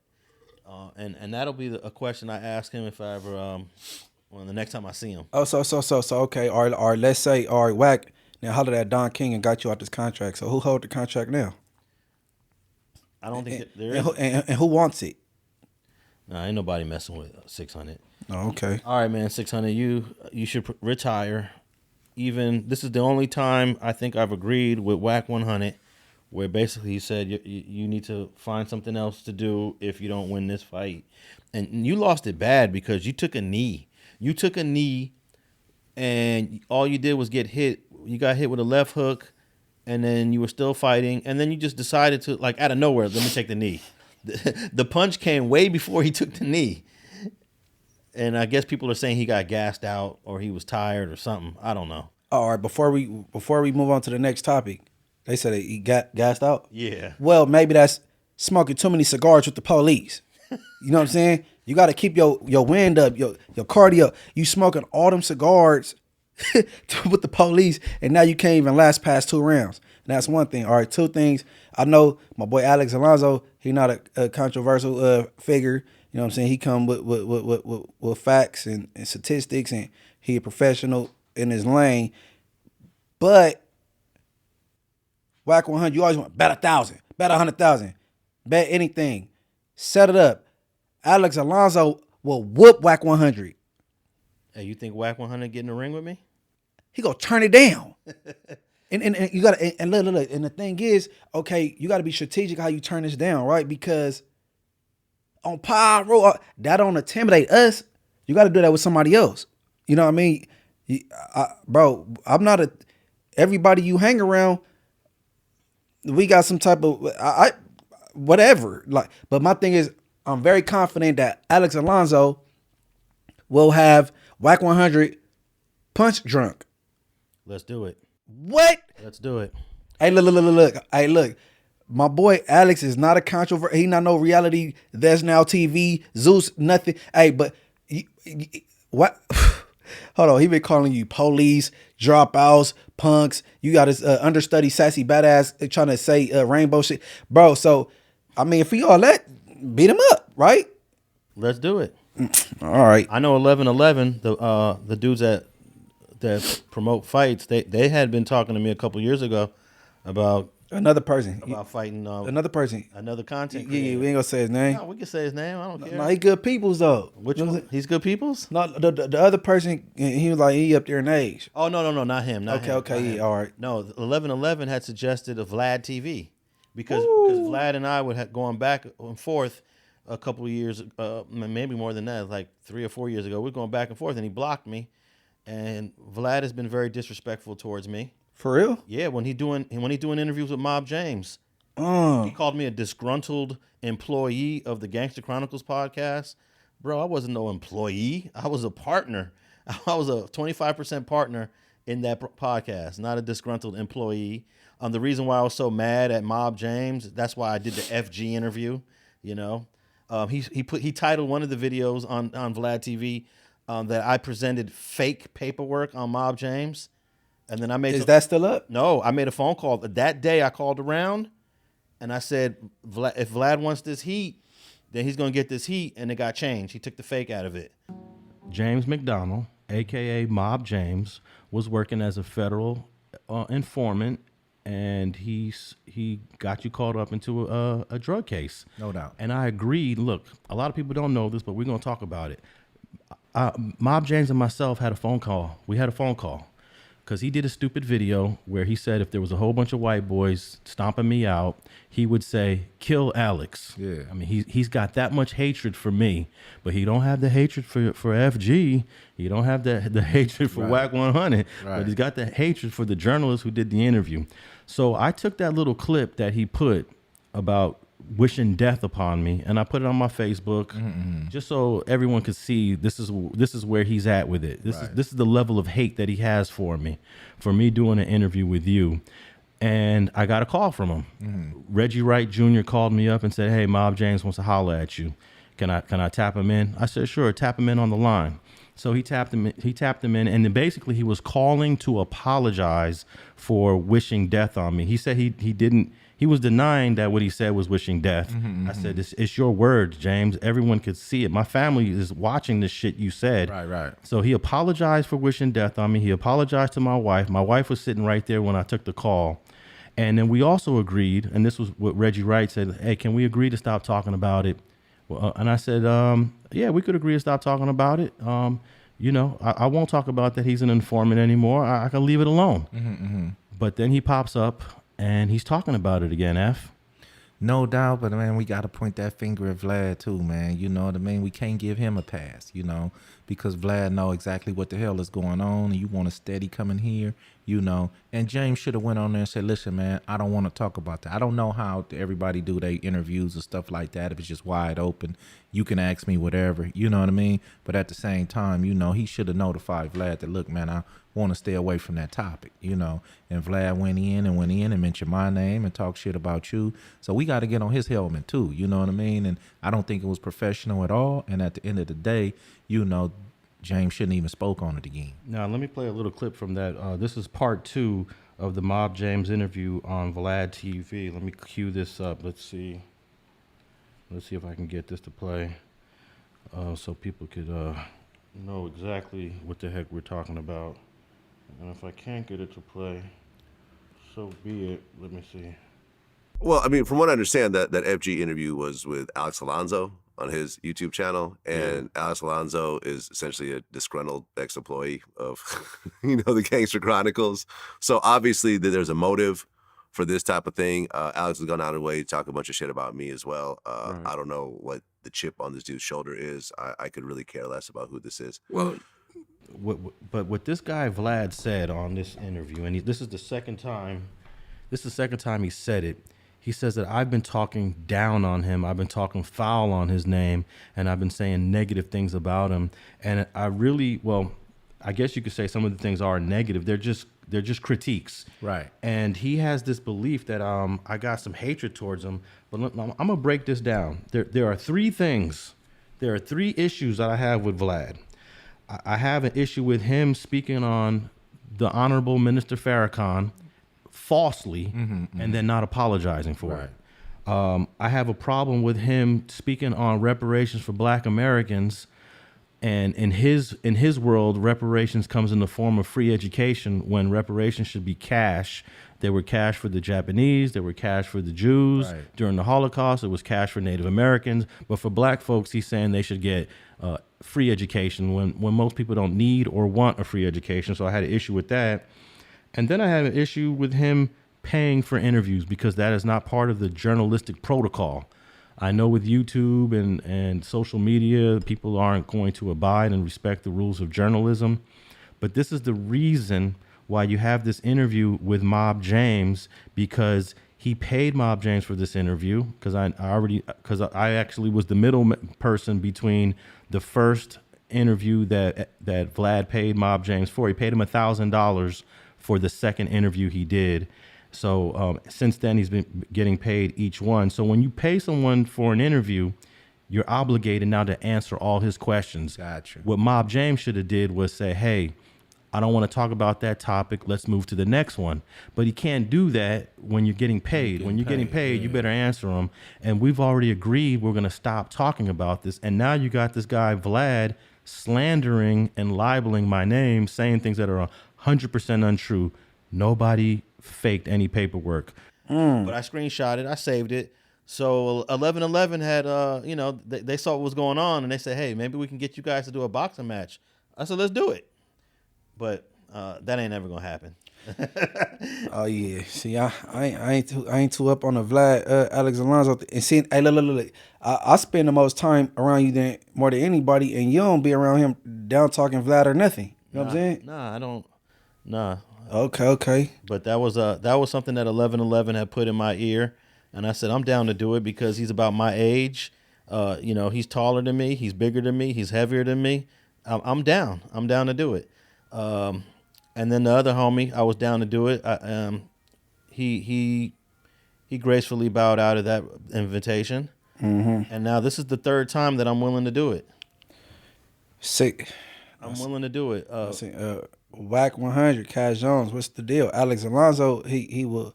And that'll be a question I ask him if I ever, the next time I see him. Oh, so okay. Or let's say, Wack, now holler at Don King and got you out this contract. So who hold the contract now? I don't think there is. And who wants it? Nah, ain't nobody messing with 600. Oh, okay. All right, man, 600, you should retire. Even this is the only time I think I've agreed with Wack100, where basically he said you need to find something else to do if you don't win this fight. And you lost it bad because you took a knee. You took a knee, and all you did was get hit. You got hit with a left hook, and then you were still fighting, and then you just decided to, like, out of nowhere, let me take the knee. The punch came way before he took the knee. And I guess people are saying he got gassed out or he was tired or something. I don't know. All right, before we move on to the next topic, they said he got gassed out? Yeah. Well, maybe that's smoking too many cigars with the police. You know what I'm saying? You got to keep your wind up, your cardio. You smoking all them cigars with the police, and now you can't even last past 2 rounds. And that's one thing. All right, 2 things. I know my boy Alex Alonso, he not a controversial figure. You know what I'm saying? He come with facts and statistics, and he a professional in his lane. But Wack100, you always want bet 1,000, bet 100,000, bet anything. Set it up. Alex Alonso will whoop Wack100. Hey, you think Wack100 get in the ring with me? He gonna turn it down. and you gotta and look. And the thing is, okay, you gotta be strategic how you turn this down, right? Because on pyro, that don't intimidate us. You got to do that with somebody else. You know what I mean? Bro, I'm not everybody you hang around, we got some type of, whatever. Like, but my thing is, I'm very confident that Alex Alonso will have Wack100 punch drunk. Let's do it. What? Let's do it. Hey, look. Hey, look. My boy Alex is not a controversy. He not no reality. There's now TV, Zeus, nothing. Hey, but what? Hold on. He been calling you police, dropouts, punks. You got his understudy, sassy badass, trying to say rainbow shit, bro. So, I mean, for all that, beat him up, right? Let's do it. All right. I know 1111, the dudes that promote fights. They had been talking to me a couple years ago about another person about fighting another person, another content. Yeah, we ain't gonna say his name. No, we can say his name. I don't care. No, he good peoples though. Which one? He's good peoples. No, the other person, he was like he up there in age. Oh no, not him. Not him. Okay, yeah, all right. No, 1111 had suggested a VladTV because Vlad and I would have gone back and forth a couple of years, maybe more than that, like 3 or 4 years ago. We're going back and forth, and he blocked me. And Vlad has been very disrespectful towards me. For real? Yeah, when he doing interviews with Mob James, he called me a disgruntled employee of the Gangster Chronicles podcast. Bro, I wasn't no employee. I was a partner. I was a 25% partner in that podcast, not a disgruntled employee. The reason why I was so mad at Mob James, that's why I did the FG interview. You know, he titled one of the videos on VladTV that I presented fake paperwork on Mob James. And then I made that still up? No, I made a phone call. That day I called around and I said, if Vlad wants this heat, then he's going to get this heat. And it got changed. He took the fake out of it. James McDonald, a.k.a. Mob James, was working as a federal informant. And he got you caught up into a drug case. No doubt. And I agreed. Look, a lot of people don't know this, but we're going to talk about it. Mob James and myself had a phone call. We had a phone call. Because he did a stupid video where he said if there was a whole bunch of white boys stomping me out, he would say, kill Alex. Yeah. I mean, he's got that much hatred for me, but he don't have the hatred for FG. He don't have the hatred for Wack100, but he's got the hatred for the journalist who did the interview. So I took that little clip that he put about wishing death upon me, and I put it on my Facebook just so everyone could see this is where he's at with it. This is the level of hate that he has for me doing an interview with you. And I got a call from him. Reggie Wright Jr. called me up and said, "Hey, Mob James wants to holler at you. Can I tap him in?" I said, "Sure, tap him in on the line." So he tapped him in, and then basically he was calling to apologize for wishing death on me. He said he didn't. He was denying that what he said was wishing death. I said, it's your words, James. Everyone could see it. My family is watching this shit you said. Right. So he apologized for wishing death on me. He apologized to my wife. My wife was sitting right there when I took the call. And then we also agreed, and this was what Reggie Wright said, "Hey, can we agree to stop talking about it?" Well, and I said, yeah, we could agree to stop talking about it. You know, I won't talk about that he's an informant anymore. I can leave it alone. But then he pops up, and he's talking about it again, F. No doubt, but man, we got to point that finger at Vlad too, man. You know what I mean? We can't give him a pass, you know, because Vlad know exactly what the hell is going on, and you want a steady coming here, you know. And James should have went on there and said, "Listen, man, I don't want to talk about that. I don't know how everybody do their interviews and stuff like that. If it's just wide open, you can ask me whatever, you know what I mean? But at the same time, you know, he should have notified Vlad that, look, man, I want to stay away from that topic, you know." And Vlad went in and mentioned my name and talked shit about you. So we got to get on his helmet too, you know what I mean? And I don't think it was professional at all. And at the end of the day, you know, James shouldn't even spoke on it again. Now, let me play a little clip from that. This is part 2 of the Mob James interview on VladTV. Let me cue this up. Let's see if I can get this to play so people could know exactly what the heck we're talking about. And if I can't get it to play, so be it. Let me see. Well, I mean, from what I understand, that FG interview was with Alex Alonso on his YouTube channel, and Alex Alonso is essentially a disgruntled ex-employee of, the Gangster Chronicles. So obviously there's a motive for this type of thing. Alex has gone out of the way to talk a bunch of shit about me as well. I don't know what the chip on this dude's shoulder is. I could really care less about who this is. Well, but what this guy Vlad said on this interview, and this is the second time he said it. he says that I've been talking down on him. I've been talking foul on his name, and I've been saying negative things about him. And I guess you could say some of the things are negative. They're just critiques. Right. And he has this belief that I got some hatred towards him. But I'm gonna break this down. There are three things. There are three issues that I have with Vlad. I have an issue with him speaking on the Honorable Minister Farrakhan falsely and then not apologizing for it. I have a problem with him speaking on reparations for Black Americans, and in his world, reparations comes in the form of free education when reparations should be cash. There were cash for the Japanese, there were cash for the Jews during the Holocaust, it was cash for Native Americans, but for Black folks, he's saying they should get free education when most people don't need or want a free education. So I had an issue with that. And then I had an issue with him paying for interviews because that is not part of the journalistic protocol. I know with YouTube and social media, people aren't going to abide and respect the rules of journalism. But this is the reason why you have this interview with Mob James, because he paid Mob James for this interview, because I actually was the middle person between the first interview that Vlad paid Mob James for. He paid him $1,000 for the second interview he did. So since then, he's been getting paid each one. So when you pay someone for an interview, you're obligated now to answer all his questions. Gotcha. What Mob James should have did was say, hey, I don't want to talk about that topic. Let's move to the next one. But he can't do that when you're getting paid. When you're getting paid, you better answer them. And we've already agreed we're going to stop talking about this. And now you got this guy, Vlad, slandering and libeling my name, saying things that are 100% untrue. Nobody faked any paperwork. But I screenshot it. I saved it. So 1111 had, they saw what was going on, and they said, hey, maybe we can get you guys to do a boxing match. I said, let's do it. But that ain't ever gonna happen. Oh yeah, see, I ain't too up on the Vlad Alex Alonso and seeing. Hey, look. I spend the most time around you more than anybody, and you don't be around him down talking Vlad or nothing. You know what I'm saying? Nah, I don't. Nah. Okay. But that was something that 1111 had put in my ear, and I said I'm down to do it because he's about my age. He's taller than me, he's bigger than me, he's heavier than me. I'm down. I'm down to do it. And then the other homie, I was down to do it. He gracefully bowed out of that invitation, and now this is the third time that I'm willing to do it. Sick. I'm willing to do it. Wack100, Cash Jones. What's the deal? Alex Alonso, he will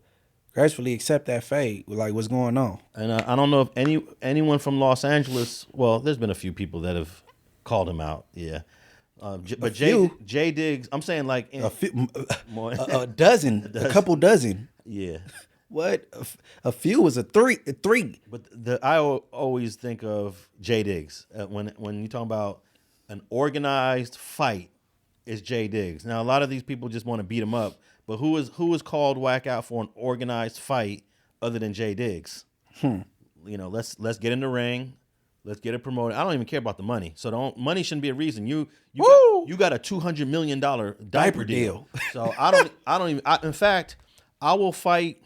gracefully accept that fade. Like, what's going on? And I don't know if anyone from Los Angeles. Well, there's been a few people that have called him out. Yeah. But Jay Diggs, I'm saying like a dozen, a couple dozen. Yeah. What? A few was a three. But I always think of Jay Diggs when you talk about an organized fight. Is Jay Diggs. Now a lot of these people just want to beat him up, but who is called Wack out for an organized fight other than Jay Diggs? Let's get in the ring. Let's get it promoted. I don't even care about the money. So money shouldn't be a reason. You got a $200 million diaper deal. So in fact, I will fight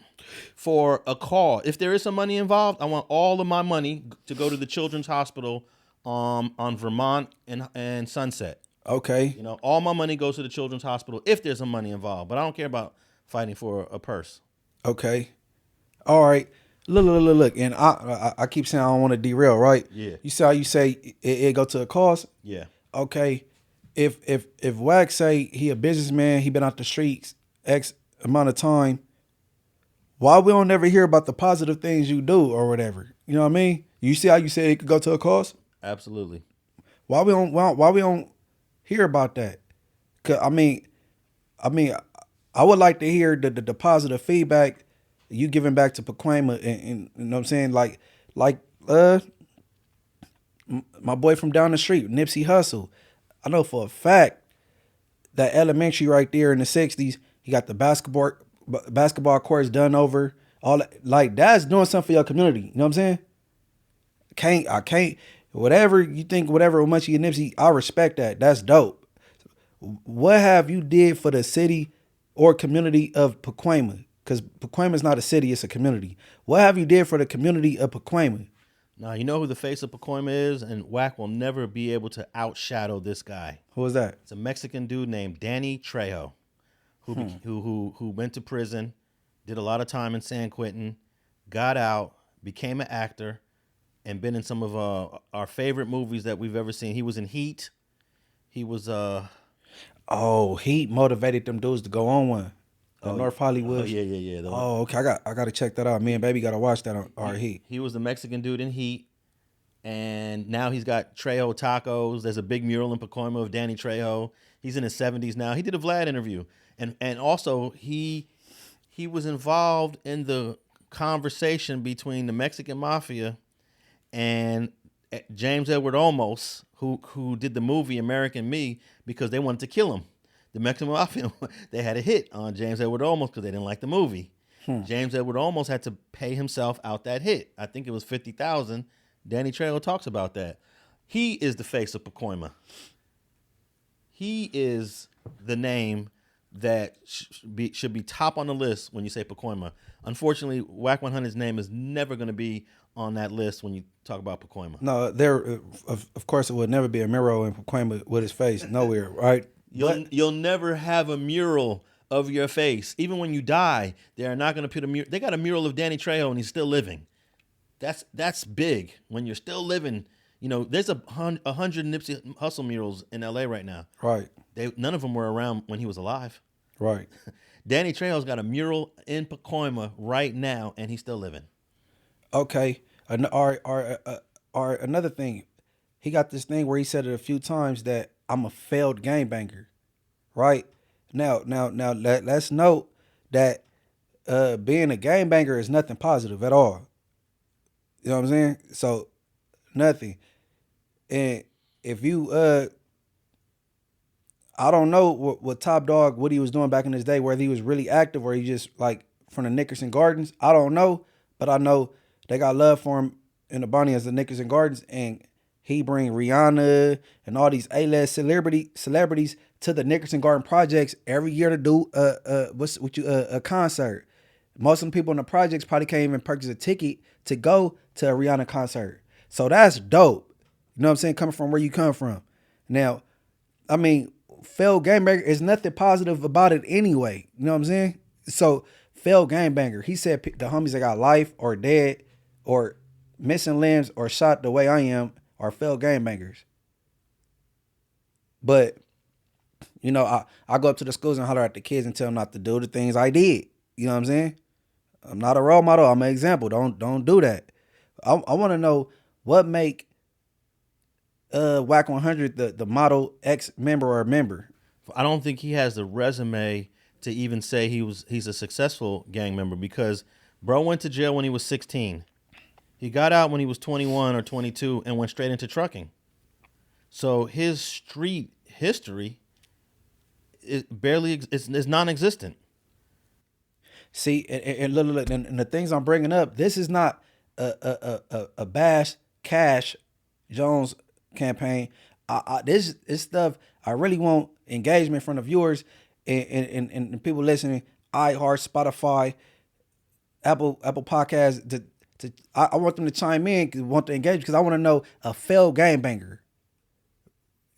for a call. If there is some money involved, I want all of my money to go to the Children's Hospital on Vermont and Sunset. Okay. All my money goes to the Children's Hospital if there's some money involved. But I don't care about fighting for a purse. Okay. All right. Look, and I keep saying I don't want to derail, right? Yeah. You see how you say it go to a cause? Yeah. Okay. If Wack say he a businessman, he been out the streets X amount of time, why we don't never hear about the positive things you do or whatever? You know what I mean? You see how you say it could go to a cause? Absolutely. Why we don't hear about that? 'Cause I mean, I would like to hear the positive feedback you giving back to Pacoima, and you know what I'm saying? Like my boy from down the street, Nipsey Hussle. I know for a fact that elementary right there in the 60s, he got the basketball courts done over. All that, like that's doing something for your community. You know what I'm saying? I can't. Whatever you think, whatever Munchie and Nipsey, I respect that. That's dope. What have you did for the city or community of Pacoima? because Pacoima is not a city, it's a community. What have you did for the community of Pacoima? Now, you know who the face of Pacoima is, and Wack will never be able to outshadow this guy. Who is that? It's a Mexican dude named Danny Trejo, who went to prison, did a lot of time in San Quentin, got out, became an actor, and been in some of our favorite movies that we've ever seen. He was in Heat. He was Heat motivated them dudes to go on one. North Hollywood. Yeah. Okay. I gotta check that out. Me and baby gotta watch that on Heat. He was the Mexican dude in Heat, and now he's got Trejo Tacos. There's a big mural in Pacoima of Danny Trejo. He's in his 70s now. He did a Vlad interview, and also he was involved in the conversation between the Mexican mafia and James Edward Olmos, who did the movie American Me, because they wanted to kill him. The Mexican mafia, they had a hit on James Edward Olmos because they didn't like the movie. James Edward Olmos had to pay himself out that hit. I think it was $50,000. Danny Trejo talks about that. He is the face of Pacoima. He is the name that should be top on the list when you say Pacoima. Unfortunately, Wack100's name is never going to be on that list when you talk about Pacoima. No, of course it would never be a mural in Pacoima with his face nowhere, right? You'll never have a mural of your face. Even when you die, they are not going to put a mural. They got a mural of Danny Trejo and he's still living. That's big. When you're still living, there's 100 Nipsey Hussle murals in LA right now. Right. None of them were around when he was alive. Right. Danny Trejo's got a mural in Pacoima right now and he's still living. Okay. Another thing, he got this thing where he said it a few times that I'm a failed gangbanger, right? Now, let's note that being a gangbanger is nothing positive at all. You know what I'm saying? So, nothing. And if you, I don't know what Top Dog, what he was doing back in his day, whether he was really active or he just like from the Nickerson Gardens. I don't know, but I know they got love for him in the Bonnie as the Nickerson Gardens, and he bring Rihanna and all these A-list celebrities to the Nickerson Garden projects every year to do a concert. Most of the people in the projects probably can't even purchase a ticket to go to a Rihanna concert. So that's dope. You know what I'm saying? Coming from where you come from. Now, I mean, failed gangbanger is nothing positive about it anyway. You know what I'm saying? So failed gangbanger. He said the homies that got life or dead or missing limbs or shot the way I am are failed gangbangers. But, I go up to the schools and holler at the kids and tell them not to do the things I did. You know what I'm saying? I'm not a role model. I'm an example. Don't do that. I want to know what make Wack100 the model ex-member or member. I don't think he has the resume to even say he's a successful gang member, because bro went to jail when he was 16. He got out when he was 21 or 22 and went straight into trucking. So his street history is non-existent. See, and the things I'm bringing up, this is not a Bash Cash Jones campaign. This stuff, I really want engagement from the viewers and people listening. iHeart, Spotify, Apple Podcasts. I want them to chime in, want to engage, because I want to know a failed gangbanger.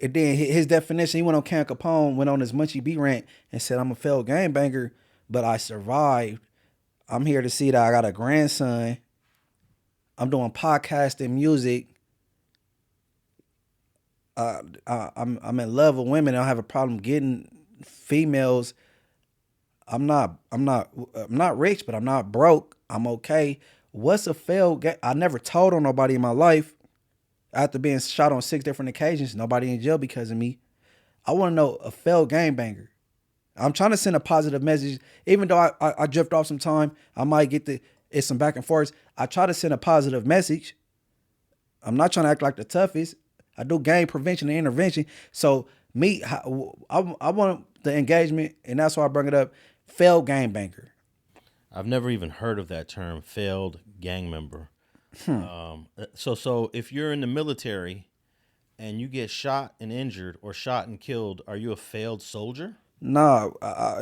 And then his definition, he went on Cam Capone, went on his Munchie B rant and said, I'm a failed gangbanger, but I survived. I'm here to see that I got a grandson. I'm doing podcasting, music. I'm in love with women. I don't have a problem getting females. I'm not rich, but I'm not broke. I'm okay. What's a failed I never told on nobody in my life. After being shot on 6 different occasions, nobody in jail because of me. I want to know a failed gangbanger. I'm trying to send a positive message. Even though I drift off some time, I might get it's some back and forth. I try to send a positive message. I'm not trying to act like the toughest. I do gang prevention and intervention. So I want the engagement, and that's why I bring it up. Failed gangbanger. I've never even heard of that term, failed gang member. So if you're in the military and you get shot and injured or shot and killed, are you a failed soldier? Nah,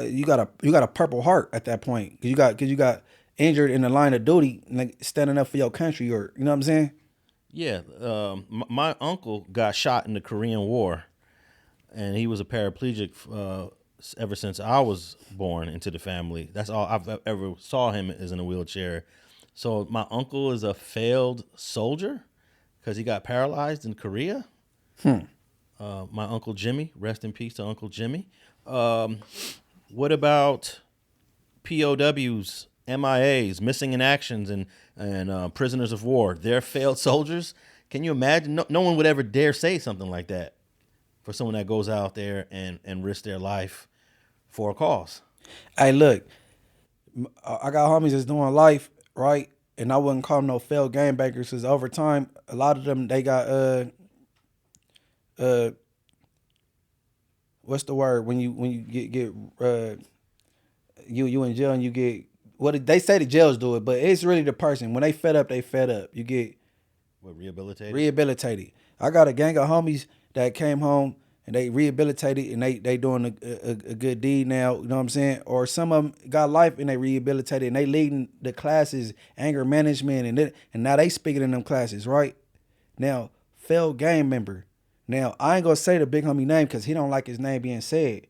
you got a Purple Heart at that point. Cause you got injured in the line of duty, like standing up for your country, or you know what I'm saying? Yeah, my uncle got shot in the Korean War, and he was a paraplegic ever since I was born into the family. That's all I've ever saw him is in a wheelchair. So my uncle is a failed soldier because he got paralyzed in Korea. My Uncle Jimmy, rest in peace to Uncle Jimmy. What about POWs, MIAs, missing in actions, and prisoners of war? They're failed soldiers. Can you imagine? No one would ever dare say something like that for someone that goes out there and risks their life for a cause. Hey, look, I got homies that's doing life, right? And I wouldn't call them no failed game bankers because over time, a lot of them, they got, what's the word? When you get you in jail and you get, they say the jails do it, but it's really the person. When they fed up, they fed up. You get rehabilitated? Rehabilitated. I got a gang of homies that came home and they rehabilitated and they doing a good deed now, you know what I'm saying? Or some of them got life and they rehabilitated and they leading the classes, anger management, and now they speaking in them classes, right? Now, failed gang member. Now, I ain't gonna say the big homie name because he don't like his name being said.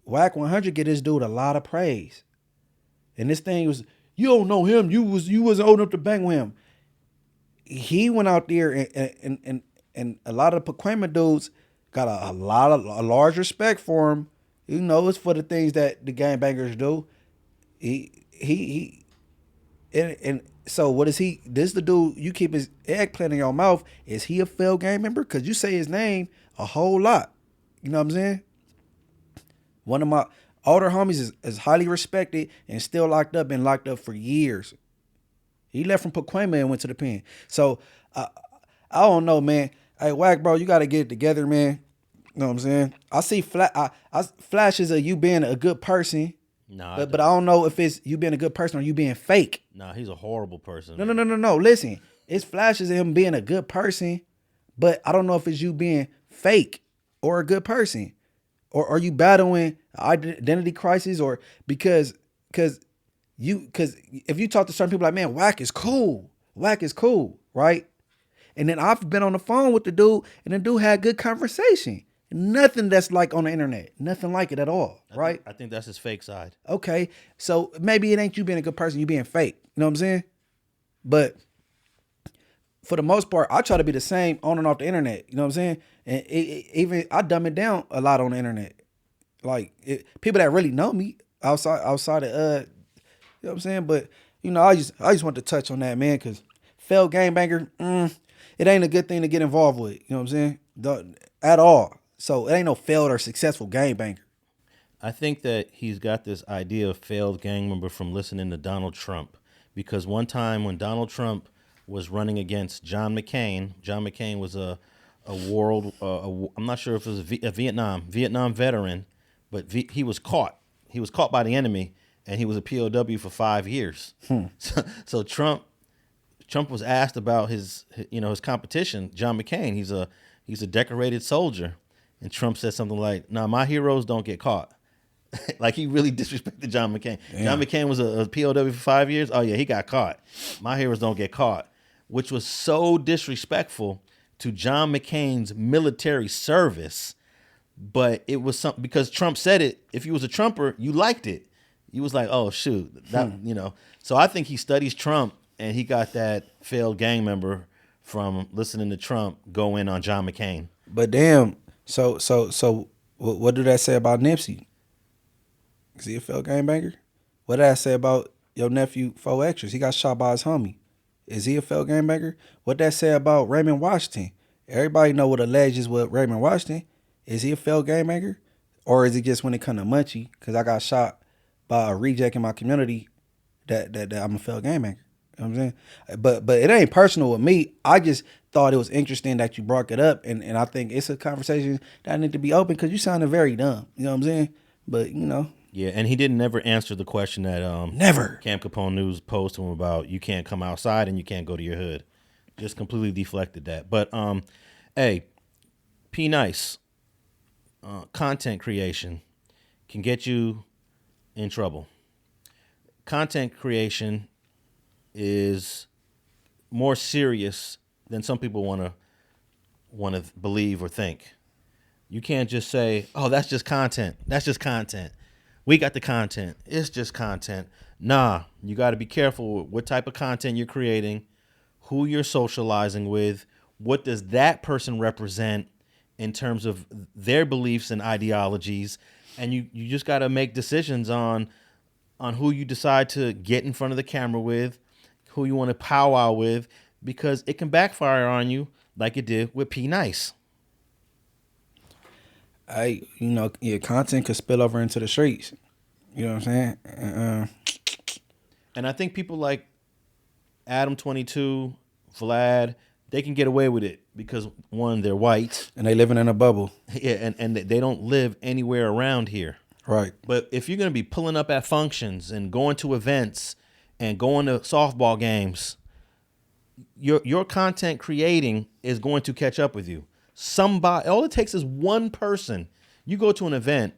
Wack100 get this dude a lot of praise. And this thing was, you don't know him, you wasn't old enough to bang with him. He went out there and a lot of the Pacoima dudes got a large respect for him. You know, it's for the things that the gangbangers do. And so what is he? This is the dude you keep his eggplant in your mouth. Is he a failed gang member? Because you say his name a whole lot. You know what I'm saying? One of my older homies is highly respected and still locked up, been locked up for years. He left from Pacoima and went to the pen. So I don't know, man. Hey, Wack, bro, you got to get it together, man. You know what I'm saying? I see flashes of you being a good person. Nah, but I don't know if it's you being a good person or you being fake. Nah, he's a horrible person. No. Listen, it's flashes of him being a good person, but I don't know if it's you being fake or a good person. Or are you battling identity crisis? Or because if you talk to certain people like, man, Wack is cool, right? And then I've been on the phone with the dude, and the dude had good conversation. Nothing that's like on the internet. Nothing like it at all, right? I think that's his fake side. Okay, so maybe it ain't you being a good person, you being fake. You know what I'm saying? But for the most part, I try to be the same on and off the internet. You know what I'm saying? And even I dumb it down a lot on the internet. Like people that really know me outside of you know what I'm saying? But you know, I just want to touch on that, man, because failed gangbanger, it ain't a good thing to get involved with. You know what I'm saying? At all. So it ain't no failed or successful gangbanger. I think that he's got this idea of failed gang member from listening to Donald Trump, because one time when Donald Trump was running against John McCain was a I'm not sure if it was a Vietnam veteran, but he was caught. He was caught by the enemy, and he was a POW for 5 years. So Trump was asked about his competition, John McCain. He's a decorated soldier, and Trump said something like, "Nah, my heroes don't get caught." Like, he really disrespected John McCain. Damn. John McCain was a POW for 5 years. Oh yeah, he got caught. My heroes don't get caught, which was so disrespectful to John McCain's military service. But it was something because Trump said it. If you was a Trumper, you liked it. You was like, oh shoot, that So I think he studies Trump, and he got that failed gang member from listening to Trump go in on John McCain. But damn, so what did that say about Nipsey? Is he a failed gangbanger? What did that say about your nephew, 4Xers? He got shot by his homie. Is he a failed gangbanger? What that say about Raymond Washington? Everybody know what alleged is with Raymond Washington. Is he a failed gangbanger? Or is it just when it come to Munchie, because I got shot by a reject in my community, that I'm a failed gangbanger? You know what I'm saying? But it ain't personal with me. I just thought it was interesting that you brought it up, and I think it's a conversation that need to be open because you sounded very dumb. You know what I'm saying? But, you know. Yeah, and he didn't never answer the question that never Camp Capone News posed to him about you can't come outside and you can't go to your hood. Just completely deflected that. But hey, PNice, content creation. can get you in trouble. Content creation is more serious than some people want to believe or think. You can't just say, "Oh, that's just content. That's just content. We got the content. It's just content." Nah, you got to be careful with what type of content you're creating, who you're socializing with, what does that person represent in terms of their beliefs and ideologies, and you just got to make decisions on who you decide to get in front of the camera with, who you want to powwow with, because it can backfire on you like it did with PNice. Content could spill over into the streets. You know what I'm saying? And I think people like Adam 22, Vlad, they can get away with it because, one, they're white. And they living in a bubble. Yeah, and they don't live anywhere around here. Right. But if you're going to be pulling up at functions and going to events and going to softball games, your content creating is going to catch up with you. Somebody, all it takes is one person. You go to an event.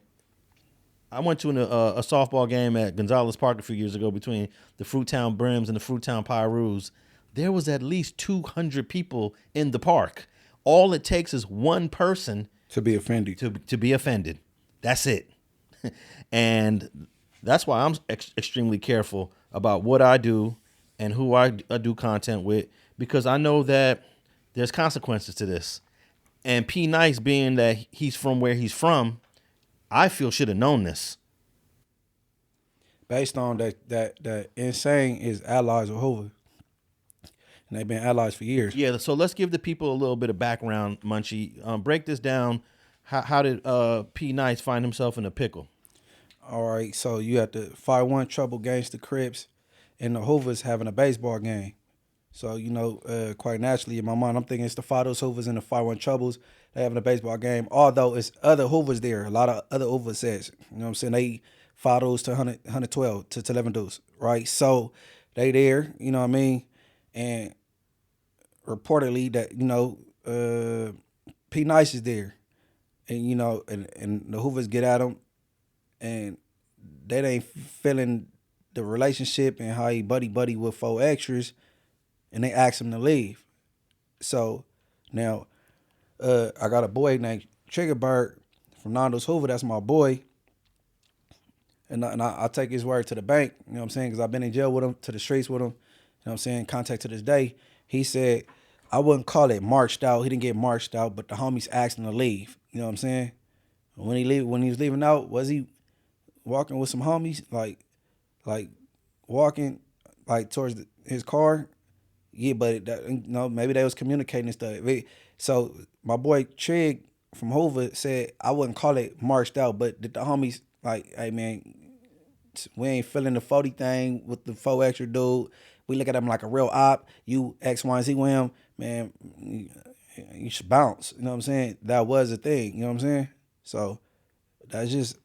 I went to a softball game at Gonzalez Park a few years ago between the Fruittown Brims and the Fruittown Pyrus. There was at least 200 people in the park. All it takes is one person to be offended. To be offended. That's it. And that's why I'm extremely careful about what I do and who I do content with, because I know that there's consequences to this. And PNice, being that he's from where he's from, I feel should have known this. Based on that Insane is allies with Hoover. And they've been allies for years. Yeah, so let's give the people a little bit of background, Munchie. Break this down. How did PNice find himself in a pickle? All right, so you had the 5-1 Trouble Gangsta Crips and the Hoovers having a baseball game. So, quite naturally, in my mind, I'm thinking it's the Fados Hoovers and the 5-1 Troubles. They having a baseball game, although it's other Hoovers there. A lot of other Hoover sets. You know what I'm saying? They 5-2s to 112 to 11 dudes, right? So they there, you know what I mean? And reportedly that, PNice is there. And, and the Hoovers get at him, and they ain't feeling the relationship and how he buddy with 4 extras, and they ask him to leave. So now I got a boy named Triggerbird from Nando's Hoover. That's my boy. And I take his word to the bank, you know what I'm saying, because I've been in jail with him, to the streets with him, you know what I'm saying, contact to this day. He said, I wouldn't call it marched out. He didn't get marched out, but the homies asked him to leave, you know what I'm saying? When he was leaving out, was he walking with some homies, like walking like towards his car? Yeah, but maybe they was communicating and stuff. So my boy Trig from Hoover said, I wouldn't call it marched out, but the homies like, hey man, we ain't feeling the 40 thing with the 4 extra dude. We look at him like a real op. You X, Y, and Z with him, man, you should bounce. You know what I'm saying? That was a thing. You know what I'm saying? So that's just,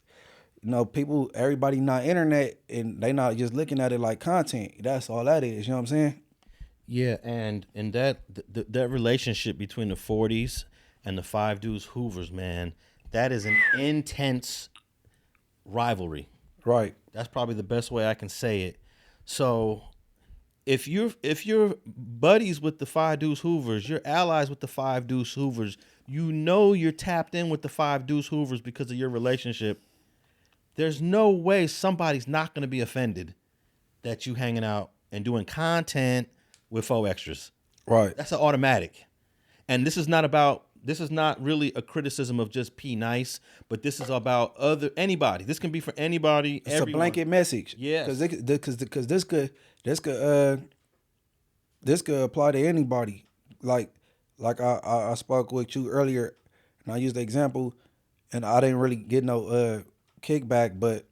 people, everybody not internet, and they not just looking at it like content. That's all that is. You know what I'm saying? Yeah, and that relationship between the 40s and the 5 dudes Hoovers, man, that is an intense rivalry. Right. That's probably the best way I can say it. So if you're buddies with the 5 Deuce Hoovers, you're allies with the 5 Deuce Hoovers, you're tapped in with the 5 Deuce Hoovers because of your relationship. There's no way somebody's not going to be offended that you hanging out and doing content with 4 extras. Right. That's an automatic. And this is not really a criticism of just PNice, but this is about anybody. This can be for anybody. It's everyone. A blanket message. Yeah. Because this could apply to anybody. Like I spoke with you earlier, and I used the example, and I didn't really get no kickback, but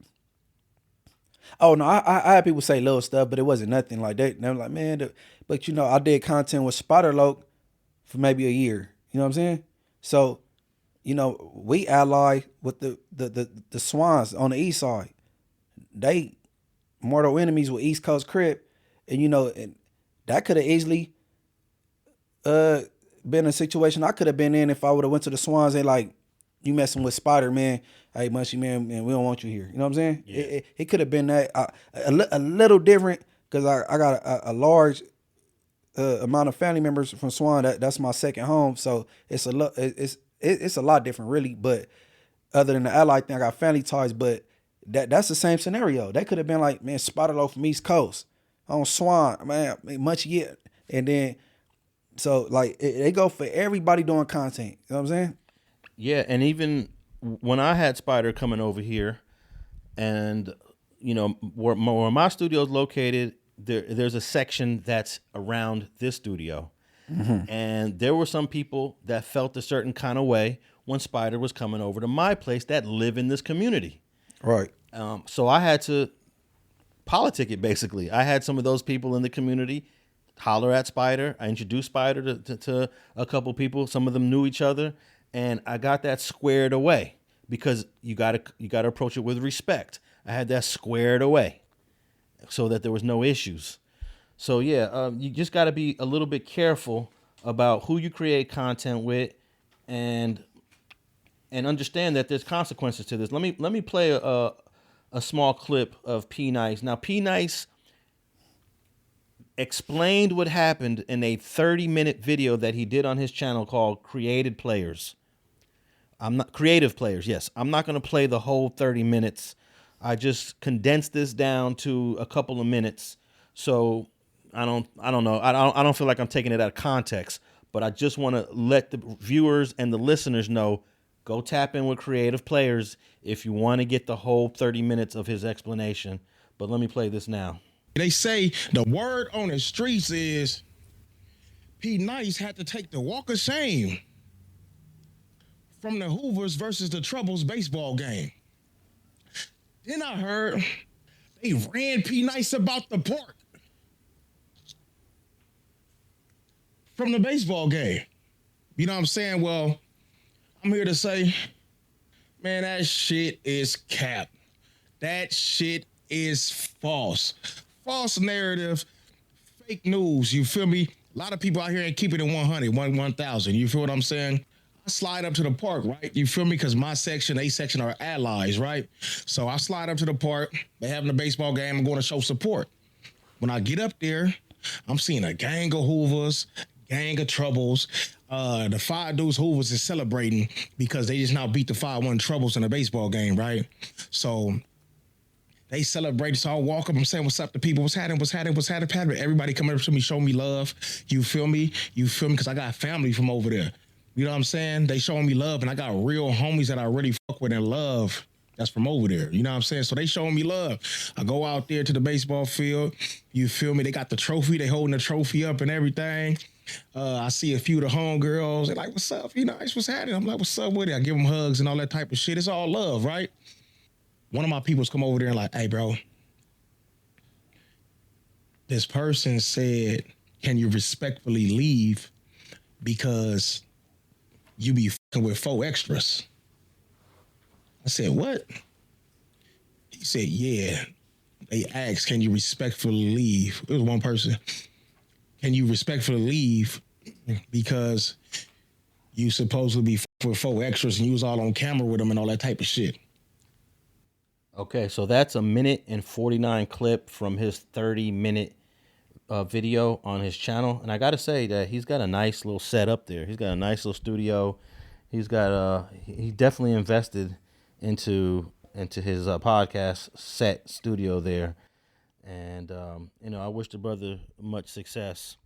I had people say little stuff, but it wasn't nothing like that. And I'm like, man, but I did content with Spiderloke for maybe a year. You know what I'm saying? So, we ally with the Swans on the east side. They mortal enemies with East Coast Crip, and and that could have easily been a situation I could have been in if I would have went to the Swans and like you messing with Spider, man. Hey, Munchie, man, we don't want you here. You know what I'm saying? Yeah. It could have been that a little different because I got a large amount of family members from Swan. That's my second home, so it's a lot different, really. But other than the ally thing, I got family ties. But that's the same scenario. That could have been like, man, Spider Low from East Coast on Swan, man, Munchie, yeah, and then so like they go for everybody doing content. You know what I'm saying? Yeah, and even when I had Spider coming over here, and you know where my studio is located, there's a section that's around this studio, and there were some people that felt a certain kind of way when Spider was coming over to my place that live in this community. Right. So I had to politic it basically. I had some of those people in the community holler at Spider. I introduced Spider to a couple people. Some of them knew each other. And I got that squared away because you gotta approach it with respect. I had that squared away so that there was no issues. So yeah, you just gotta be a little bit careful about who you create content with, and understand that there's consequences to this. Let me play a small clip of PNice. Now PNice explained what happened in a 30-minute video that he did on his channel called Creative Players. I'm not going to play the whole 30 minutes. I just condensed this down to a couple of minutes. So I don't know. I don't feel like I'm taking it out of context, but I just want to let the viewers and the listeners know, go tap in with Creative Players if you want to get the whole 30 minutes of his explanation. But let me play this now. They say the word on the streets is PNice had to take the walk of shame from the Hoovers versus the Troubles baseball game. Then I heard they ran PNice about the park from the baseball game. You know what I'm saying? Well, I'm here to say, man, that shit is cap. That shit is false. False narrative, fake news, you feel me? A lot of people out here ain't keeping it 100, 1,000. You feel what I'm saying? I slide up to the park, right? You feel me? Because my section, A section are allies, right? So I slide up to the park. They're having a baseball game. I'm going to show support. When I get up there, I'm seeing a gang of Hoovers, gang of Troubles. The 5 dudes Hoovers is celebrating because they just now beat the 5-1 Troubles in a baseball game, right? So they celebrated, so I walk up, I'm saying, what's up to people? What's happening? Everybody coming up to me, show me love. You feel me? Because I got family from over there. You know what I'm saying? They showing me love, and I got real homies that I really fuck with and love that's from over there. You know what I'm saying? So they showing me love. I go out there to the baseball field. You feel me? They got the trophy. They holding the trophy up and everything. I see a few of the homegirls. They're like, what's up? PNice, what's happening? I'm like, what's up with it? I give them hugs and all that type of shit. It's all love, right? One of my peoples come over there and like, hey, bro, this person said, can you respectfully leave because you be fucking with 4 extras? I said, what? He said, yeah. They asked, can you respectfully leave? It was one person. Can you respectfully leave because you supposedly be fucking with 4 extras and you was all on camera with them and all that type of shit? Okay, so that's a 1:49 clip from his 30-minute video on his channel, and I got to say that he's got a nice little setup there. He's got a nice little studio. He's got he definitely invested into his podcast set studio there, and you know, I wish the brother much success.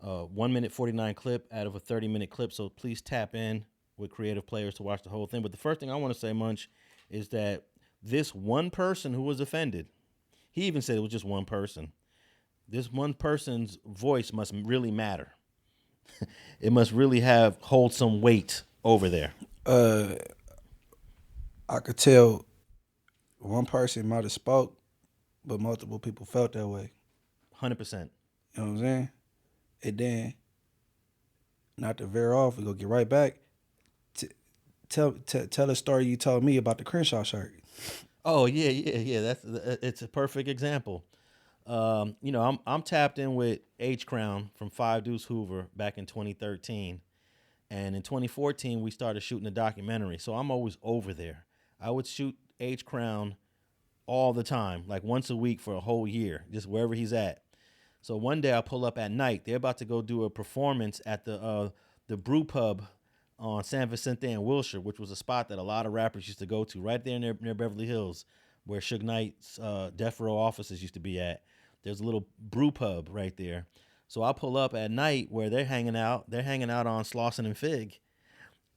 1:49 clip out of a 30-minute clip, so please tap in with Creative Players to watch the whole thing. But the first thing I want to say, Munch, is that this one person who was offended, he even said it was just one person. This one person's voice must really matter. It must really hold some weight over there. I could tell one person might have spoke, but multiple people felt that way. 100%. You know what I'm saying? And then, not to veer off, we go get right back. Tell a story you told me about the Crenshaw shirt. Oh yeah. It's a perfect example. You know, I'm tapped in with H Crown from 5 Deuce Hoover back in 2013, And in 2014, we started shooting a documentary. So I'm always over there. I would shoot H Crown all the time, like once a week for a whole year, just wherever he's at. So one day I pull up at night. They're about to go do a performance at the Brew Pub on San Vicente and Wilshire, which was a spot that a lot of rappers used to go to right there near Beverly Hills, where Suge Knight's Death Row offices used to be at. There's a little brew pub right there. So I pull up at night where they're hanging out. They're hanging out on Slauson and Fig.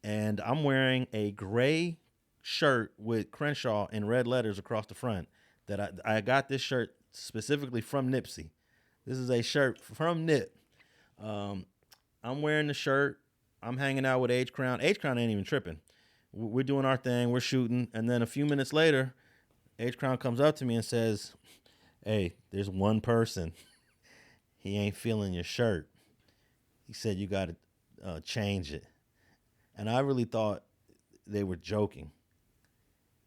And I'm wearing a gray shirt with Crenshaw in red letters across the front. That I got this shirt specifically from Nipsey. This is a shirt from Nip. I'm wearing the shirt. I'm hanging out with H Crown. H Crown ain't even tripping. We're doing our thing. We're shooting. And then a few minutes later, H Crown comes up to me and says, "Hey, there's one person. He ain't feeling your shirt. He said you got to change it." And I really thought they were joking.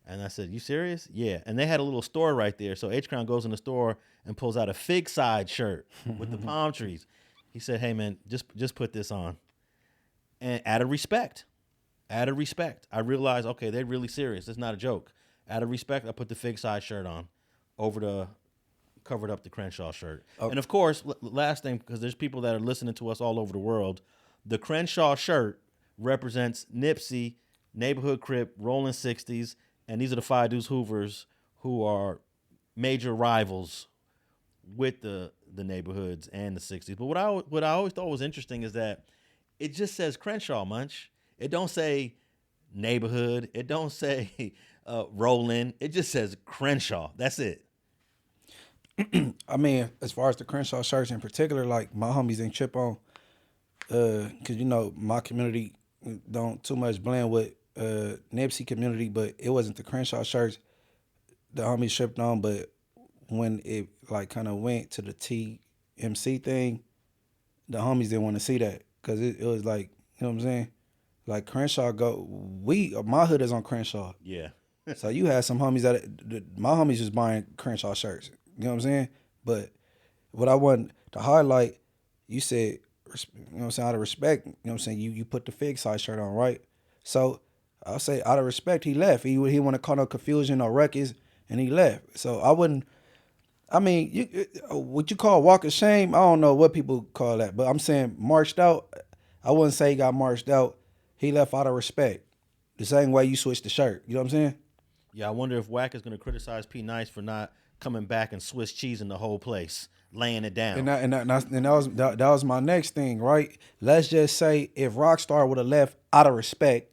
And I said, "You serious?" "Yeah." And they had a little store right there. So H Crown goes in the store and pulls out a Fig Side shirt with the palm trees. He said, "Hey, man, just put this on." And out of respect, I realized, okay, they're really serious. It's not a joke. Out of respect, I put the Fig Side shirt on covered up the Crenshaw shirt. Okay. And of course, last thing, because there's people that are listening to us all over the world, the Crenshaw shirt represents Nipsey, Neighborhood Crip, Rolling 60s, and these are the Five Deuce Hoovers who are major rivals with the neighborhoods and the 60s. But what I always thought was interesting is that it just says Crenshaw, Munch. It don't say Neighborhood. It don't say Roland. It just says Crenshaw. That's it. I mean, as far as the Crenshaw shirts in particular, like my homies ain't trip on, cause my community don't too much blend with Nipsey community, but it wasn't the Crenshaw shirts the homies tripped on. But when it like kind of went to the TMC thing, the homies didn't want to see that, cause it was like, you know what I'm saying? Like Crenshaw my hood is on Crenshaw. Yeah. So you had some homies my homies was buying Crenshaw shirts. You know what I'm saying? But what I want to highlight, you said, you know what I'm saying, out of respect, you know what I'm saying, you put the Fig Side shirt on, right? So I'll say out of respect, he left. He want to cause no confusion or ruckus, and he left. So what you call walk of shame, I don't know what people call that, but I'm saying marched out, I wouldn't say he got marched out. He left out of respect. The same way you switched the shirt. You know what I'm saying? Yeah, I wonder if Wack is going to criticize PNice for not coming back and Swiss cheesing the whole place, laying it down. And that was my next thing, right? Let's just say if Rockstar would have left out of respect,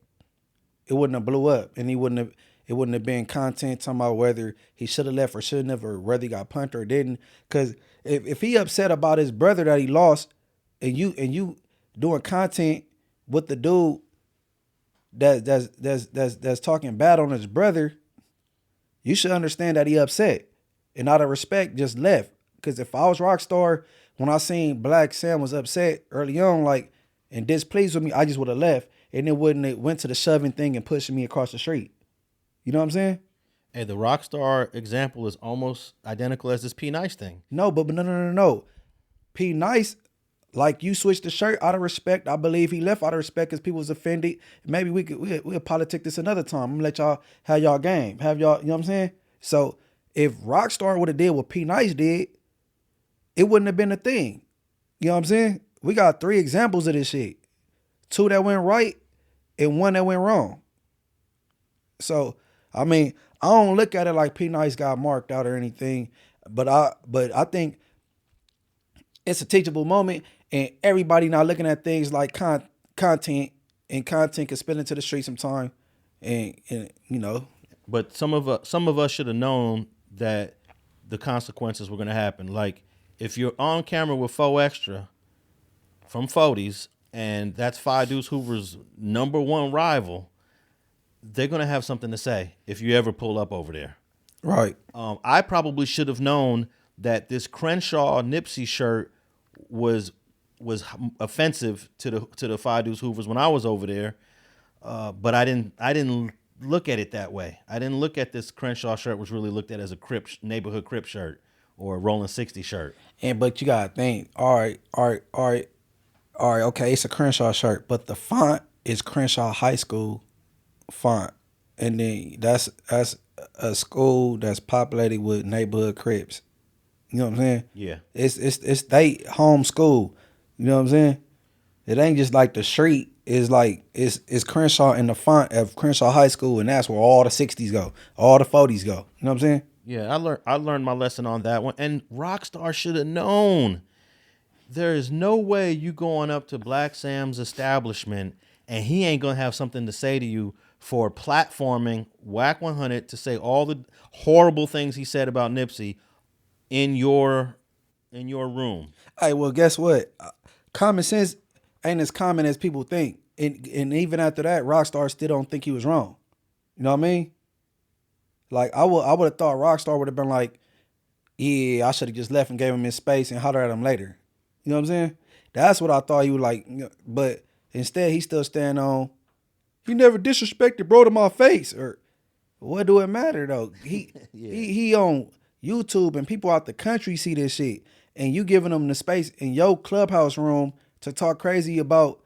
it wouldn't have blew up, and it wouldn't have been content talking about whether he should have left or shouldn't have, or whether he got punched or didn't. Because if he upset about his brother that he lost, and you doing content with the dude that's talking bad on his brother, you should understand that he upset. And out of respect, just left. Because if I was Rockstar, when I seen Black Sam was upset early on, like, and displeased with me, I just would have left. And it went to the shoving thing and pushing me across the street. You know what I'm saying? Hey, the Rockstar example is almost identical as this PNice thing. No, but no. PNice, like, you switched the shirt out of respect. I believe he left out of respect because people was offended. Maybe we'll politic this another time. I'm gonna let y'all have y'all game. Have y'all, you know what I'm saying? So if Rockstar would have did what PNice did, it wouldn't have been a thing. You know what I'm saying? We got 3 examples of this shit. 2 that went right and 1 that went wrong. So, I mean, I don't look at it like PNice got marked out or anything, but I think it's a teachable moment, and everybody now looking at things like content, and content can spill into the street sometime, and you know. But some of us should have known that the consequences were going to happen. Like, if you're on camera with 4 Extra from 40s, and that's Five Deuce Hoover's #1 rival, they're going to have something to say if you ever pull up over there. Right. I probably should have known that this Crenshaw Nipsey shirt was offensive to the Five Deuce Hoovers when I was over there, but I didn't look at it that way. I didn't look at this Crenshaw shirt was really looked at as a neighborhood Crip shirt or a Rolling 60 shirt. But you gotta think, all right. all right, okay, it's a Crenshaw shirt, but the font is Crenshaw High School font, and then that's a school that's populated with neighborhood Crips. You know what I'm saying? Yeah. It's they home school. You know what I'm saying? It ain't just like the street. It's like it's Crenshaw in the font of Crenshaw High School, and that's where all the 60s go, all the 40s go. You know what I'm saying? Yeah, I learned my lesson on that one. And Rockstar should have known. There is no way you going up to Black Sam's establishment and he ain't gonna have something to say to you for platforming Wack100 to say all the horrible things he said about Nipsey in your room. Hey, well, guess what? Common sense ain't as common as people think, and even after that, Rockstar still don't think he was wrong. You know what I mean? Like I would have thought Rockstar would have been like, yeah, I should have just left and gave him his space and hollered at him later. You know what I'm saying? That's what I thought he would like. But instead, he's still standing on, he never disrespected bro to my face. Or what do it matter though? He on YouTube and people out the country see this shit. And you giving them the space in your clubhouse room to talk crazy about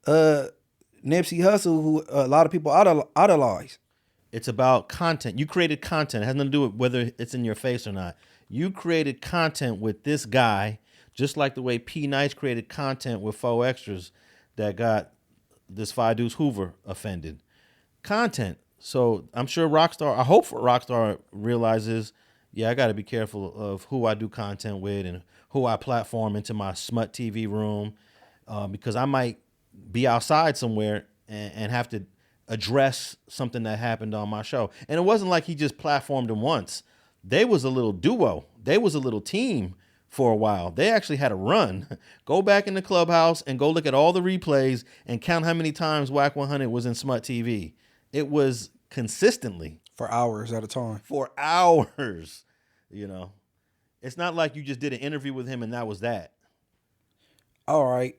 Nipsey Hussle, who a lot of people idolize. It's about content. You created content. It has nothing to do with whether it's in your face or not. You created content with this guy, just like the way PNice created content with 4 extras that got this 5 Deuce Hoover offended. Content. So I'm sure Rockstar, I hope Rockstar realizes, yeah, I got to be careful of who I do content with and who I platform into my smut TV room, because I might be outside somewhere and have to address something that happened on my show. And it wasn't like he just platformed him once. They was a little duo. They was a little team for a while. They actually had a run. Go back in the clubhouse and go look at all the replays and count how many times Wack100 was in smut TV. It was consistently. For hours at a time. For hours. You know, it's not like you just did an interview with him and that was that. All right.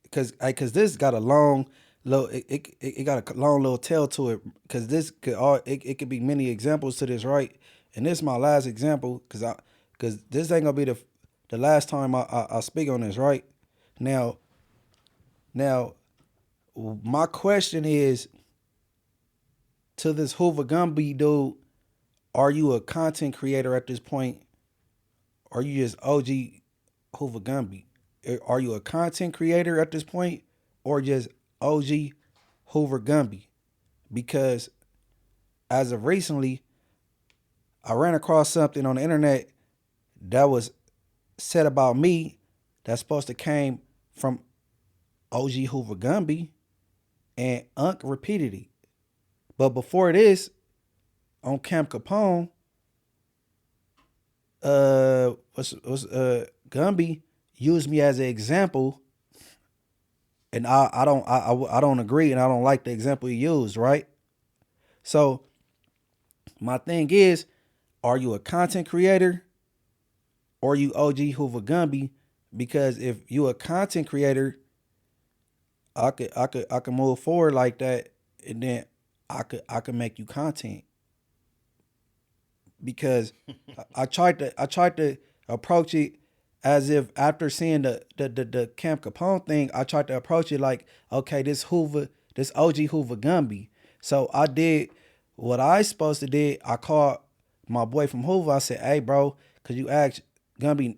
Because this got a long little, it got a long little tail to it. Because this could it could be many examples to this, right? And this is my last example because this ain't gonna be the last time I speak on this, right? Now, my question is to this Hoover Gumby dude, are you a content creator at this point? Or are you just OG Hoover Gumby? Are you a content creator at this point? Or just OG Hoover Gumby? Because as of recently, I ran across something on the internet that was said about me that's supposed to came from OG Hoover Gumby, and Unc repeated it. But before this, on Camp Capone, Gumby used me as an example, and I don't agree, and I don't like the example he used, right? So my thing is, are you a content creator or you OG Hoover Gumby? Because if you a content creator, I could move forward like that, and then I could make you content. Because I tried to approach it as if after seeing the Camp Capone thing, I tried to approach it like, okay, this OG Hoover Gumby. So I did what I supposed to did. I called my boy from Hoover. I said, hey bro, could you ask Gumby,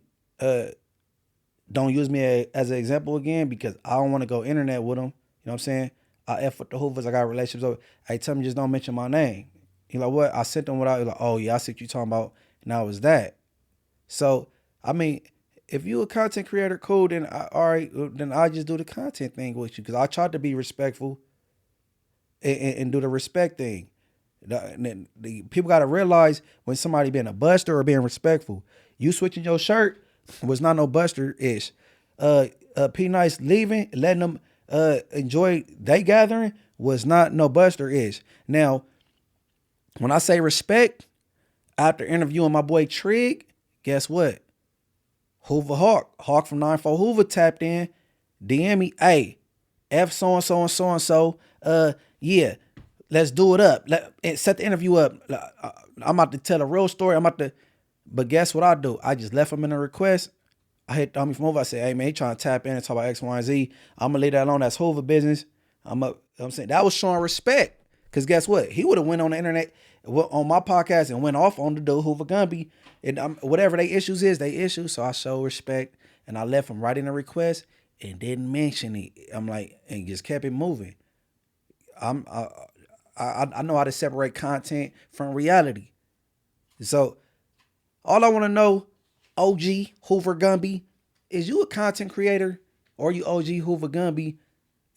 don't use me as an example again, because I don't want to go internet with him. You know what I'm saying? I F with the Hoovers. I got relationships over. Hey, tell me just don't mention my name. You know what? I sent them without, like, oh yeah, I see what you talking about. Now it was that. So, I mean, if you a content creator, cool, then all right, then I just do the content thing with you. Because I tried to be respectful and do the respect thing. The people got to realize when somebody being a buster or being respectful. You switching your shirt was not no buster-ish. PNice leaving, letting them enjoy their gathering was not no buster-ish. Now, when I say respect, after interviewing my boy Trig, guess what? Hoover Hawk from 94 Hoover tapped in, DM me, hey, F so-and-so and so-and-so, yeah, let's do it up. Set the interview up. I'm about to tell a real story. But guess what I do? I just left him in a request I hit Dummy from over. I said, hey, man, he trying to tap in and talk about X, Y, and Z. I'm going to leave that alone. That's Hoover business. I'm saying that was showing respect. Because guess what? He would have went on the internet on my podcast and went off on the dude Hoover Gumby. And whatever they issues is, they issues. So I show respect. And I left him writing a request and didn't mention it. I'm like, and just kept it moving. I know how to separate content from reality. So all I want to know, OG Hoover Gumby, is you a content creator or you OG Hoover Gumby?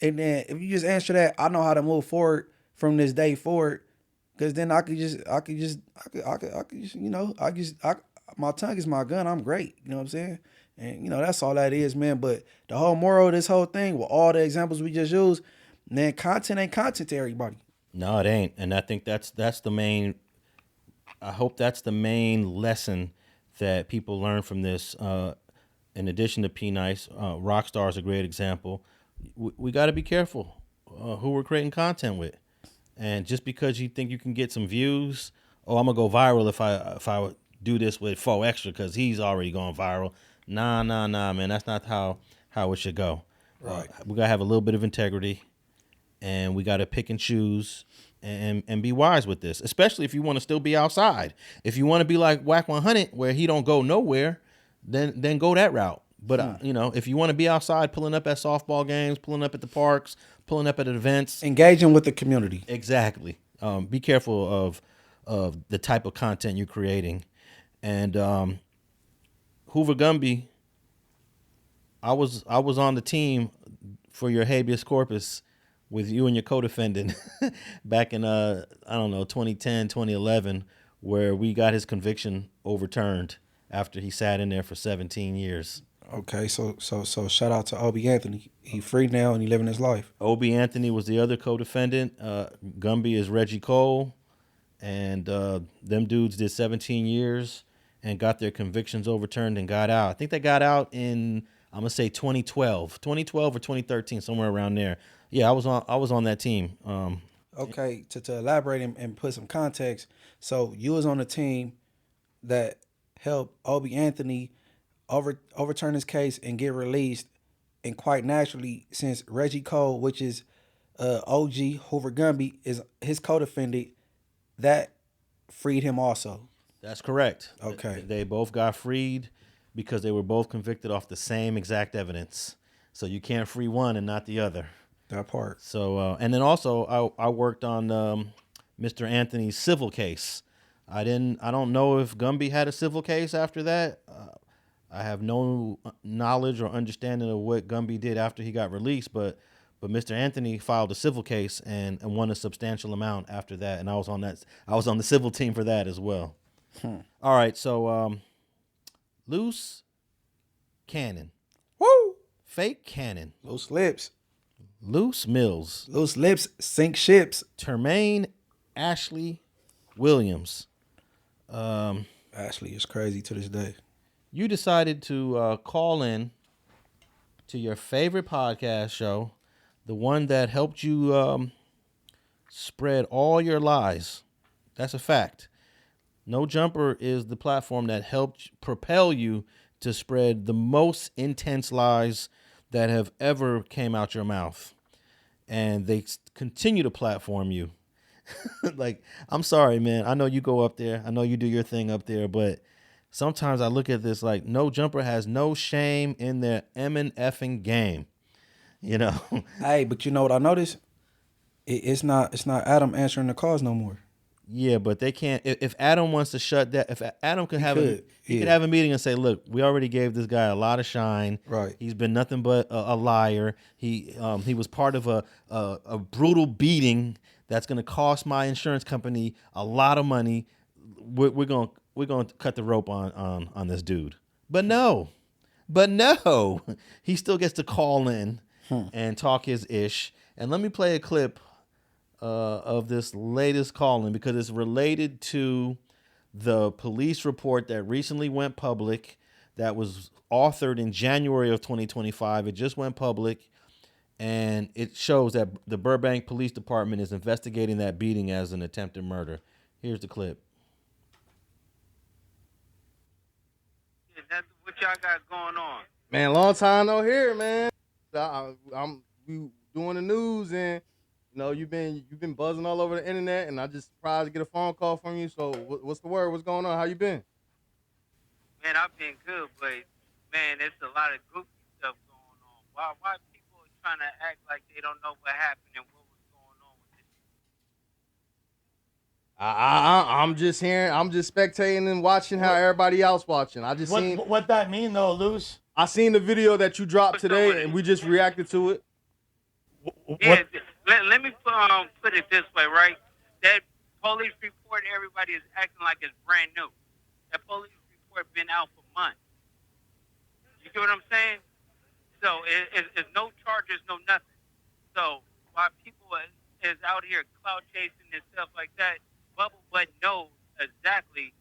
And then if you just answer that, I know how to move forward from this day forward. Cause then I could just, you know, my tongue is my gun. I'm great. You know what I'm saying? And you know, that's all that is, man. But the whole moral of this whole thing, with all the examples we just used, man, content ain't content to everybody. No, it ain't. And I think that's the main, I hope that's the main lesson that people learn from this. In addition to PNice, Rockstar is a great example. We got to be careful who we're creating content with. And just because you think you can get some views, I'm gonna go viral if I do this with 4 extra because he's already going viral. Nah, man, that's not how it should go. Right. We gotta have a little bit of integrity, and we gotta pick and choose and be wise with this. Especially if you want to still be outside. If you want to be like Wack100, where he don't go nowhere, then go that route. But you know, if you want to be outside, pulling up at softball games, pulling up at the parks, pulling up at events, engaging with the community. Exactly. Be careful of the type of content you're creating. And Hoover Gumby, I was on the team for your habeas corpus with you and your co-defendant back in 2010, 2011, where we got his conviction overturned after he sat in there for 17 years. Okay, so shout out to Obie Anthony. He free now and he living his life. Obie Anthony was the other co-defendant. Gumby is Reggie Cole, and them dudes did 17 years and got their convictions overturned and got out. I think they got out in, I'm gonna say 2012 or 2013, somewhere around there. Yeah, I was on that team. Okay, to elaborate and put some context. So you was on a team that helped Obie Anthony overturn his case and get released, and quite naturally, since Reggie Cole, which is OG Hoover Gumby, is his co-defendant, that freed him also. That's correct. Okay. They both got freed because they were both convicted off the same exact evidence. So you can't free one and not the other. That part. So and then also I worked on Mr. Anthony's civil case. I don't know if Gumby had a civil case after that. I have no knowledge or understanding of what Gumby did after he got released, but Mr. Anthony filed a civil case and won a substantial amount after that, and I was on the civil team for that as well. All right, so Luce Cannon. Woo! Fake Cannon. Loose lips. Loose Mills. Loose lips sink ships. Termaine Ashley Williams. Ashley is crazy to this day. You decided to call in to your favorite podcast show, the one that helped you spread all your lies. That's a fact. No Jumper is the platform that helped propel you to spread the most intense lies that have ever came out your mouth. And they continue to platform you. Like, I'm sorry, man. I know you go up there. I know you do your thing up there, but sometimes I look at this like No Jumper has no shame in their effing game. You know? Hey, but you know what I noticed? It's not Adam answering the calls no more. Yeah, but they can't. If Adam wants to shut that, if Adam could have he could have a meeting and say, "Look, we already gave this guy a lot of shine. Right. He's been nothing but a liar. He was part of a brutal beating that's going to cost my insurance company a lot of money. We're going to cut the rope on this dude." But no, he still gets to call in and talk his ish. And let me play a clip of this latest call-in because it's related to the police report that recently went public that was authored in January of 2025. It just went public, and it shows that the Burbank Police Department is investigating that beating as an attempted murder. Here's the clip. That's what y'all got going on? Man, long time no here, man. I'm we doing the news, and you know you've been buzzing all over the internet, and I just surprised to get a phone call from you. So what's the word? What's going on? How you been? Man, I've been good, but man, there's a lot of goofy stuff going on. Why people are trying to act like they don't know what happened and what was going on with this? I'm just hearing. I'm just spectating and watching how everybody else watching. I just seen what that mean though, Luce? I seen the video that you dropped today, and we just reacted to it. Yeah, let me put it this way, right? That police report, everybody is acting like it's brand new. That police report been out for months. You get what I'm saying? So it's no charges, no nothing. So while people is out here cloud chasing and stuff like that, Bubble Butt knows exactly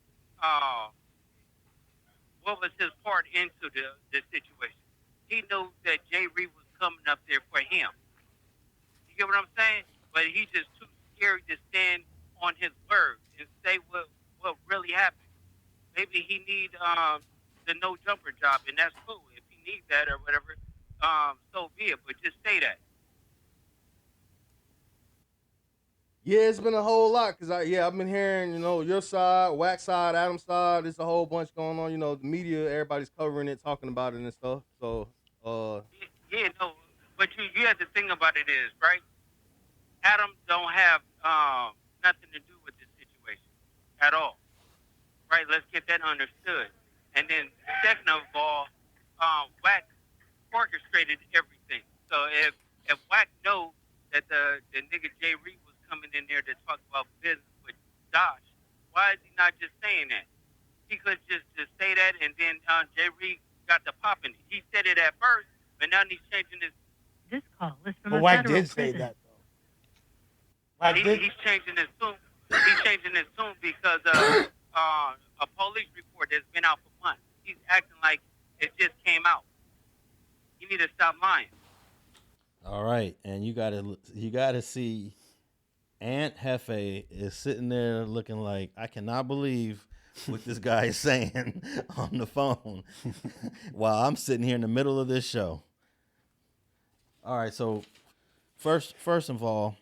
what was his part into the situation. He knew that Jay Reed was coming up there for him. You get what I'm saying? But he's just too scared to stand on his word and say what really happened. Maybe he need the no jumper job, and that's cool. If he needs that or whatever, so be it. But just say that. Yeah, it's been a whole lot because I've been hearing, your side, Wack side, Adam's side. There's a whole bunch going on. The media, everybody's covering it, talking about it and stuff. So, Yeah, no, but you have to think about it is, right? Adam don't have nothing to do with this situation at all, right? Let's get that understood. And then second of all, Wack orchestrated everything. So if Wack knows that the nigga Jay Reed was coming in there to talk about business with Josh, why is he not just saying that? He could just say that, and then Jay Reed got the popping. He said it at first, but now he's changing his. This call is from But a Wack federal did say prison. that though. He's changing his tune. He's changing his tune because of a police report that's been out for months. He's acting like it just came out. You need to stop lying. All right, and you gotta see, Aunt Hefe is sitting there looking like, I cannot believe what this guy is saying on the phone while I'm sitting here in the middle of this show. All right, so first of all,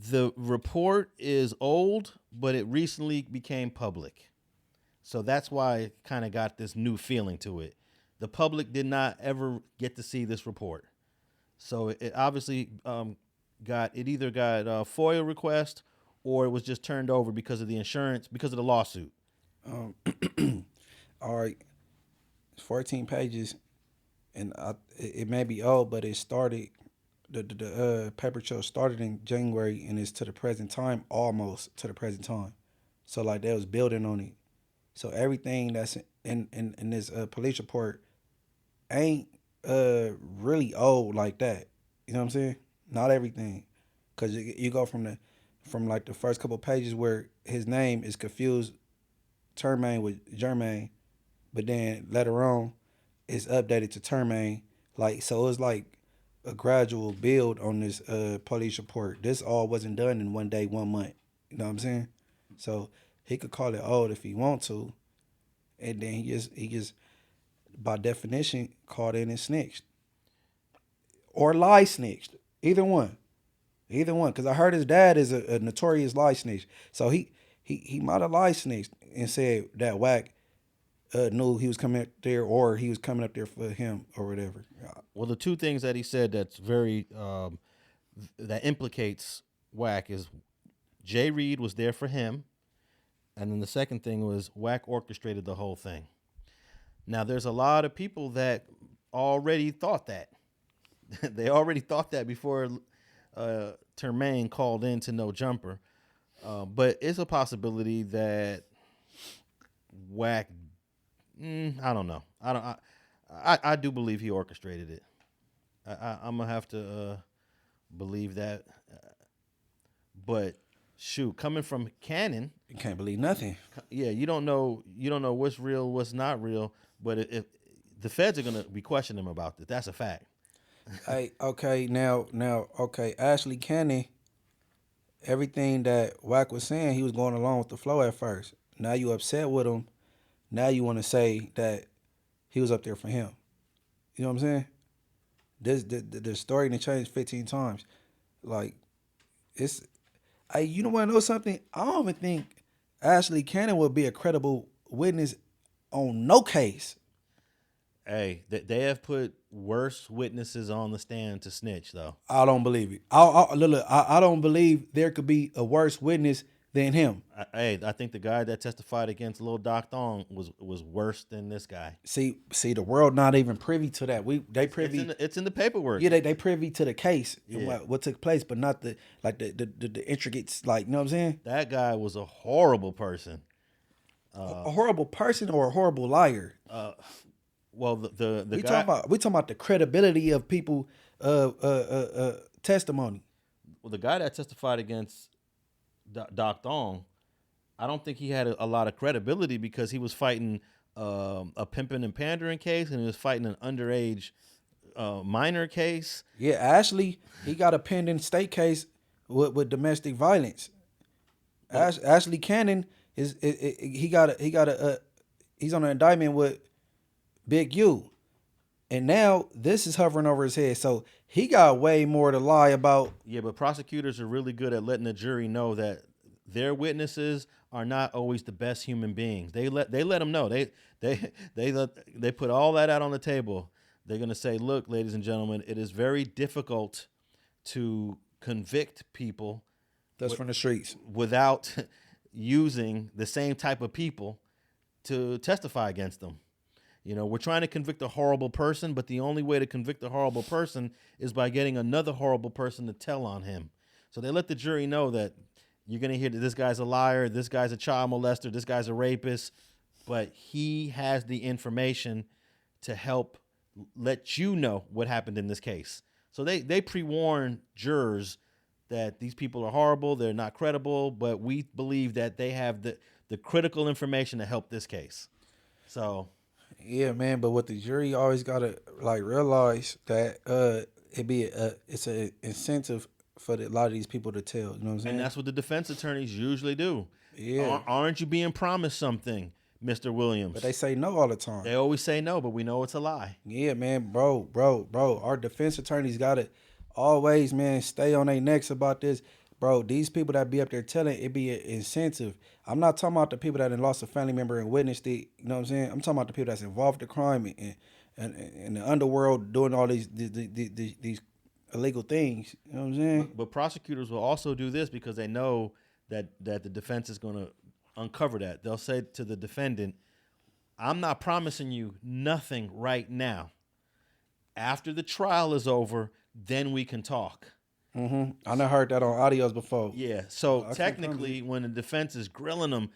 the report is old, but it recently became public. So that's why it kind of got this new feeling to it. The public did not ever get to see this report. So it obviously either got a FOIA request or it was just turned over because of the insurance, because of the lawsuit. All right, it's 14 pages, and it may be old, but it started. The paper trail started in January and it's to the present time, almost to the present time. So like they was building on it. So everything that's in this police report ain't really old like that. You know what I'm saying? Not everything, because you go from like the first couple pages where his name is confused, Termaine with Jermaine, but then later on it's updated to Termaine. Like, so it's like a gradual build on this police report. This all wasn't done in one day, 1 month. You know what I'm saying? So he could call it old if he want to, and then he just by definition called in and snitched or lie snitched. Either one, because I heard his dad is a notorious lie snitch. So he might have lie snitched and said that Wack knew he was coming up there, or he was coming up there for him or whatever. Well, the two things that he said that's very that implicates Wack is Jay Reed was there for him, and then the second thing was Wack orchestrated the whole thing. Now, there's a lot of people that already thought that. They already thought that before Termaine called in to no jumper, but it's a possibility that Wack. I don't know. I do believe he orchestrated it. I'm gonna have to believe that. But shoot, coming from Cannon, you can't believe nothing. Yeah, you don't know what's real, what's not real. But if the feds are gonna be questioning him about this, that's a fact. Hey, okay, now, okay, Ashley Cannon. Everything that Wack was saying, he was going along with the flow at first. Now you upset with him. Now you want to say that he was up there for him. You know what I'm saying? The story done changed 15 times. Like, it's, you know what, I know something? I don't even think Ashley Cannon would be a credible witness on no case. Hey, they have put worse witnesses on the stand to snitch, though. I don't believe it. I don't believe there could be a worse witness than him. I think the guy that testified against Lil Doc Thong was worse than this guy. See, the world not even privy to that. They privy. It's in the paperwork. Yeah, they privy to the case and Yeah. what took place, but not the intricates. Like, you know what I'm saying? That guy was a horrible person. A horrible person or a horrible liar. Well, the we guy, talking about the credibility of people testimony. well, the guy that testified against Doc Thong, I don't think he had a lot of credibility because he was fighting a pimping and pandering case, and he was fighting an underage minor case. Yeah, Ashley, he got a pending state case with domestic violence. Ashley Cannon he's on an indictment with Big U, and now this is hovering over his head. So he got way more to lie about. Yeah, but prosecutors are really good at letting the jury know that their witnesses are not always the best human beings. They let them know. They put all that out on the table. They're going to say, look, ladies and gentlemen, it is very difficult to convict people that's from the streets without using the same type of people to testify against them. You know, we're trying to convict a horrible person, but the only way to convict a horrible person is by getting another horrible person to tell on him. So they let the jury know that you're going to hear that this guy's a liar, this guy's a child molester, this guy's a rapist, but he has the information to help let you know what happened in this case. So they pre-warn jurors that these people are horrible, they're not credible, but we believe that they have the critical information to help this case. So... yeah, man, but what the jury always gotta like realize that it's an incentive for a lot of these people to tell. You know what I'm saying? And that's what the defense attorneys usually do. Yeah. Aren't you being promised something, Mr. Williams? But they say no all the time. They always say no, but we know it's a lie. Yeah, man, bro. Our defense attorneys gotta always, man, stay on their necks about this. Bro, these people that be up there telling it be an incentive. I'm not talking about the people that lost a family member and witnessed it. You know what I'm saying? I'm talking about the people that's involved in the crime and the underworld doing all these illegal things. You know what I'm saying? But prosecutors will also do this because they know that the defense is going to uncover that. They'll say to the defendant, I'm not promising you nothing right now. After the trial is over, then we can talk. Mm-hmm. I never heard that on audios before. Yeah. So technically, when the defense is grilling them,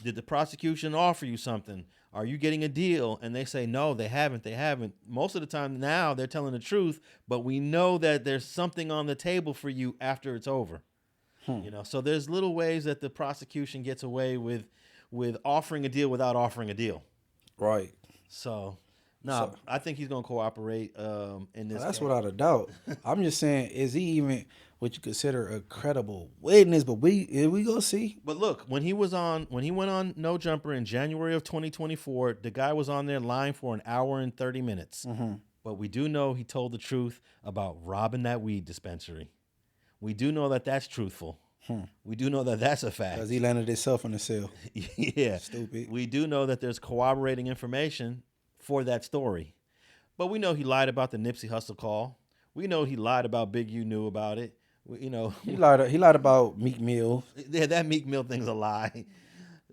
did the prosecution offer you something? Are you getting a deal? And they say, no, they haven't. They haven't. Most of the time now they're telling the truth, but we know that there's something on the table for you after it's over. You know, so there's little ways that the prosecution gets away with offering a deal without offering a deal. Right. So, no, I think he's going to cooperate in this That's case. without a doubt. I'm just saying, is he even what you consider a credible witness? But we go see. But look, when he went on No Jumper in January of 2024, the guy was on there lying for an hour and 30 minutes. Mm-hmm. But we do know he told the truth about robbing that weed dispensary. We do know that that's truthful. We do know that that's a fact. Because he landed himself in the cell. Yeah. Stupid. We do know that there's corroborating information for that story. But we know he lied about the Nipsey Hussle call. We know he lied about Big U knew about it. You know, He lied about Meek Mill. Yeah, that Meek Mill thing's a lie.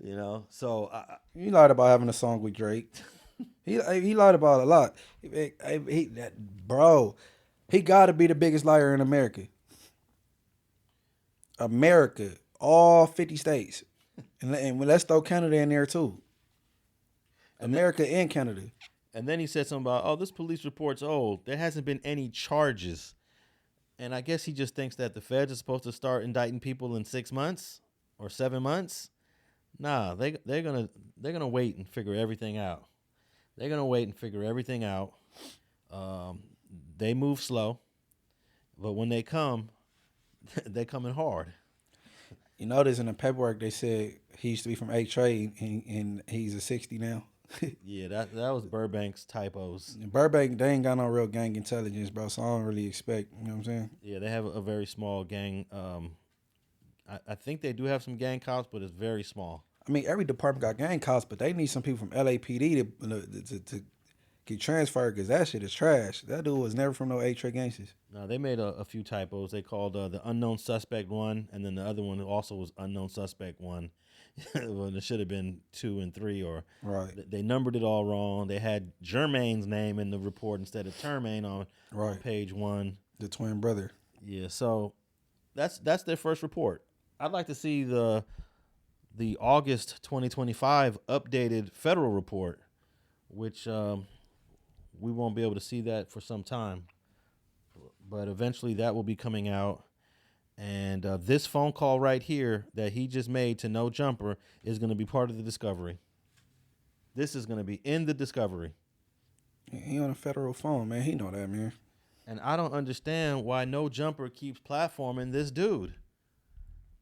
You know, so He lied about having a song with Drake. He lied about a lot. Bro, he got to be the biggest liar in America. All 50 states. And let's throw Canada in there too. America and Canada. And then he said something about, oh, this police report's old. There hasn't been any charges. And I guess he just thinks that the feds are supposed to start indicting people in 6 months or 7 months. Nah, they're gonna wait and figure everything out. They're gonna wait and figure everything out. They move slow, but when they come, they're coming hard. You notice in the paperwork they said he used to be from A Trade and he's a 60 now. Yeah, that was Burbank's typos. Burbank, they ain't got no real gang intelligence, bro. So I don't really expect. You know what I'm saying? Yeah, they have a very small gang. I think they do have some gang cops, but it's very small. I mean, every department got gang cops, but they need some people from LAPD to get transferred because that shit is trash. That dude was never from no A-Trick gangsters. No, they made a few typos. They called the unknown suspect 1, and then the other one also was unknown suspect 1. Well, it should have been 2 and 3, or right. They numbered it all wrong. They had Jermaine's name in the report instead of Termaine on page 1. The twin brother. Yeah, so that's their first report. I'd like to see the August 2025 updated federal report, which we won't be able to see that for some time. But eventually that will be coming out. And this phone call right here that he just made to No Jumper is going to be part of the discovery. This is going to be in the discovery. He on a federal phone, man. He know that, man. And I don't understand why No Jumper keeps platforming this dude.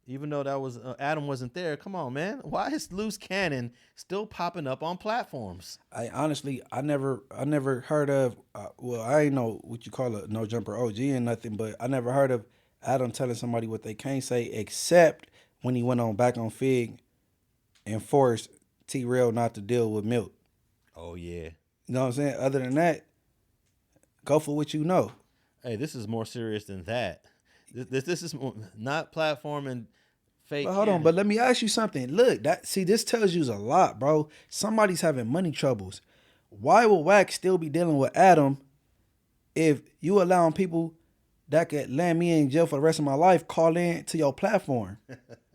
Even though that was Adam wasn't there. Come on, man. Why is Luce Cannon still popping up on platforms? I honestly, I never heard of. Well, I ain't know what you call a No Jumper OG and nothing, but I never heard of Adam telling somebody what they can't say, except when he went on back on Fig and forced T-Rail not to deal with Milk. Oh yeah. You know what I'm saying? Other than that, go for what you know. Hey, this is more serious than that. This is not platforming fake. But hold on, but let me ask you something. Look, this tells you a lot, bro. Somebody's having money troubles. Why will Wack still be dealing with Adam if you allowing people that could land me in jail for the rest of my life call in to your platform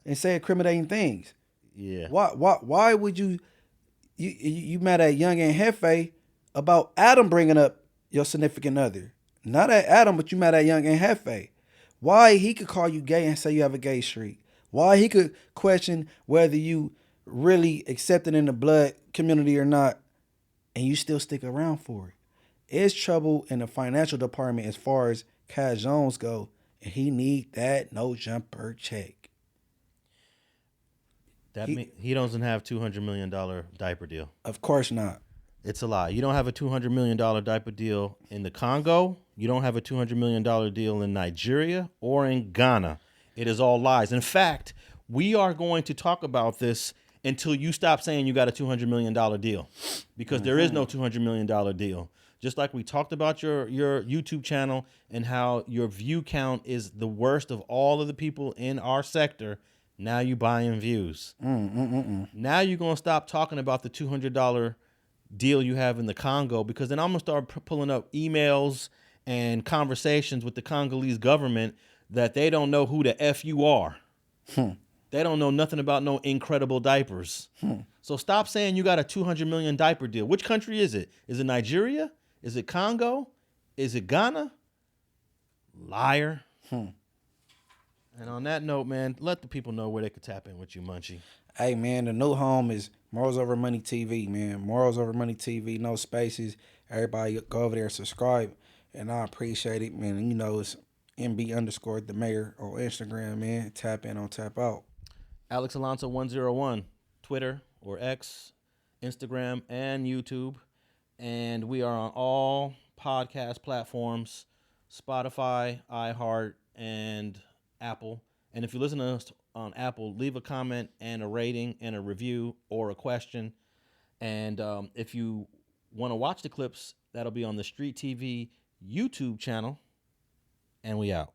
and say incriminating things? Yeah. Why would you mad at Young and Hefe about Adam bringing up your significant other? Not at Adam, but you mad at Young and Hefe. Why he could call you gay and say you have a gay streak? Why he could question whether you really accepted in the blood community or not, and you still stick around for it? It's trouble in the financial department as far as Cash Jones go, and he need that No Jumper check. He doesn't have $200 million diaper deal. Of course not. It's a lie. You don't have a $200 million diaper deal in the Congo. You don't have a $200 million deal in Nigeria or in Ghana. It is all lies. In fact, we are going to talk about this until you stop saying you got a $200 million deal, because there is no $200 million deal. Just like we talked about your YouTube channel and how your view count is the worst of all of the people in our sector. Now you buying views. Now you're going to stop talking about the $200 deal you have in the Congo, because then I'm going to start pulling up emails and conversations with the Congolese government that they don't know who the F you are. They don't know nothing about no incredible diapers. So stop saying you got a $200 million diaper deal. Which country is it? Is it Nigeria? Is it Congo? Is it Ghana? Liar. And on that note, man, let the people know where they could tap in with you, Munchie. Hey, man, the new home is Morals Over Money TV, man. Morals Over Money TV, no spaces. Everybody go over there and subscribe, and I appreciate it, man. You know, it's MB_the mayor on Instagram, man. Tap in on Tap Out. Alex Alonso 101, Twitter or X, Instagram, and YouTube. And we are on all podcast platforms, Spotify, iHeart, and Apple. And if you listen to us on Apple, leave a comment and a rating and a review or a question. And if you want to watch the clips, that'll be on the Street TV YouTube channel. And we out.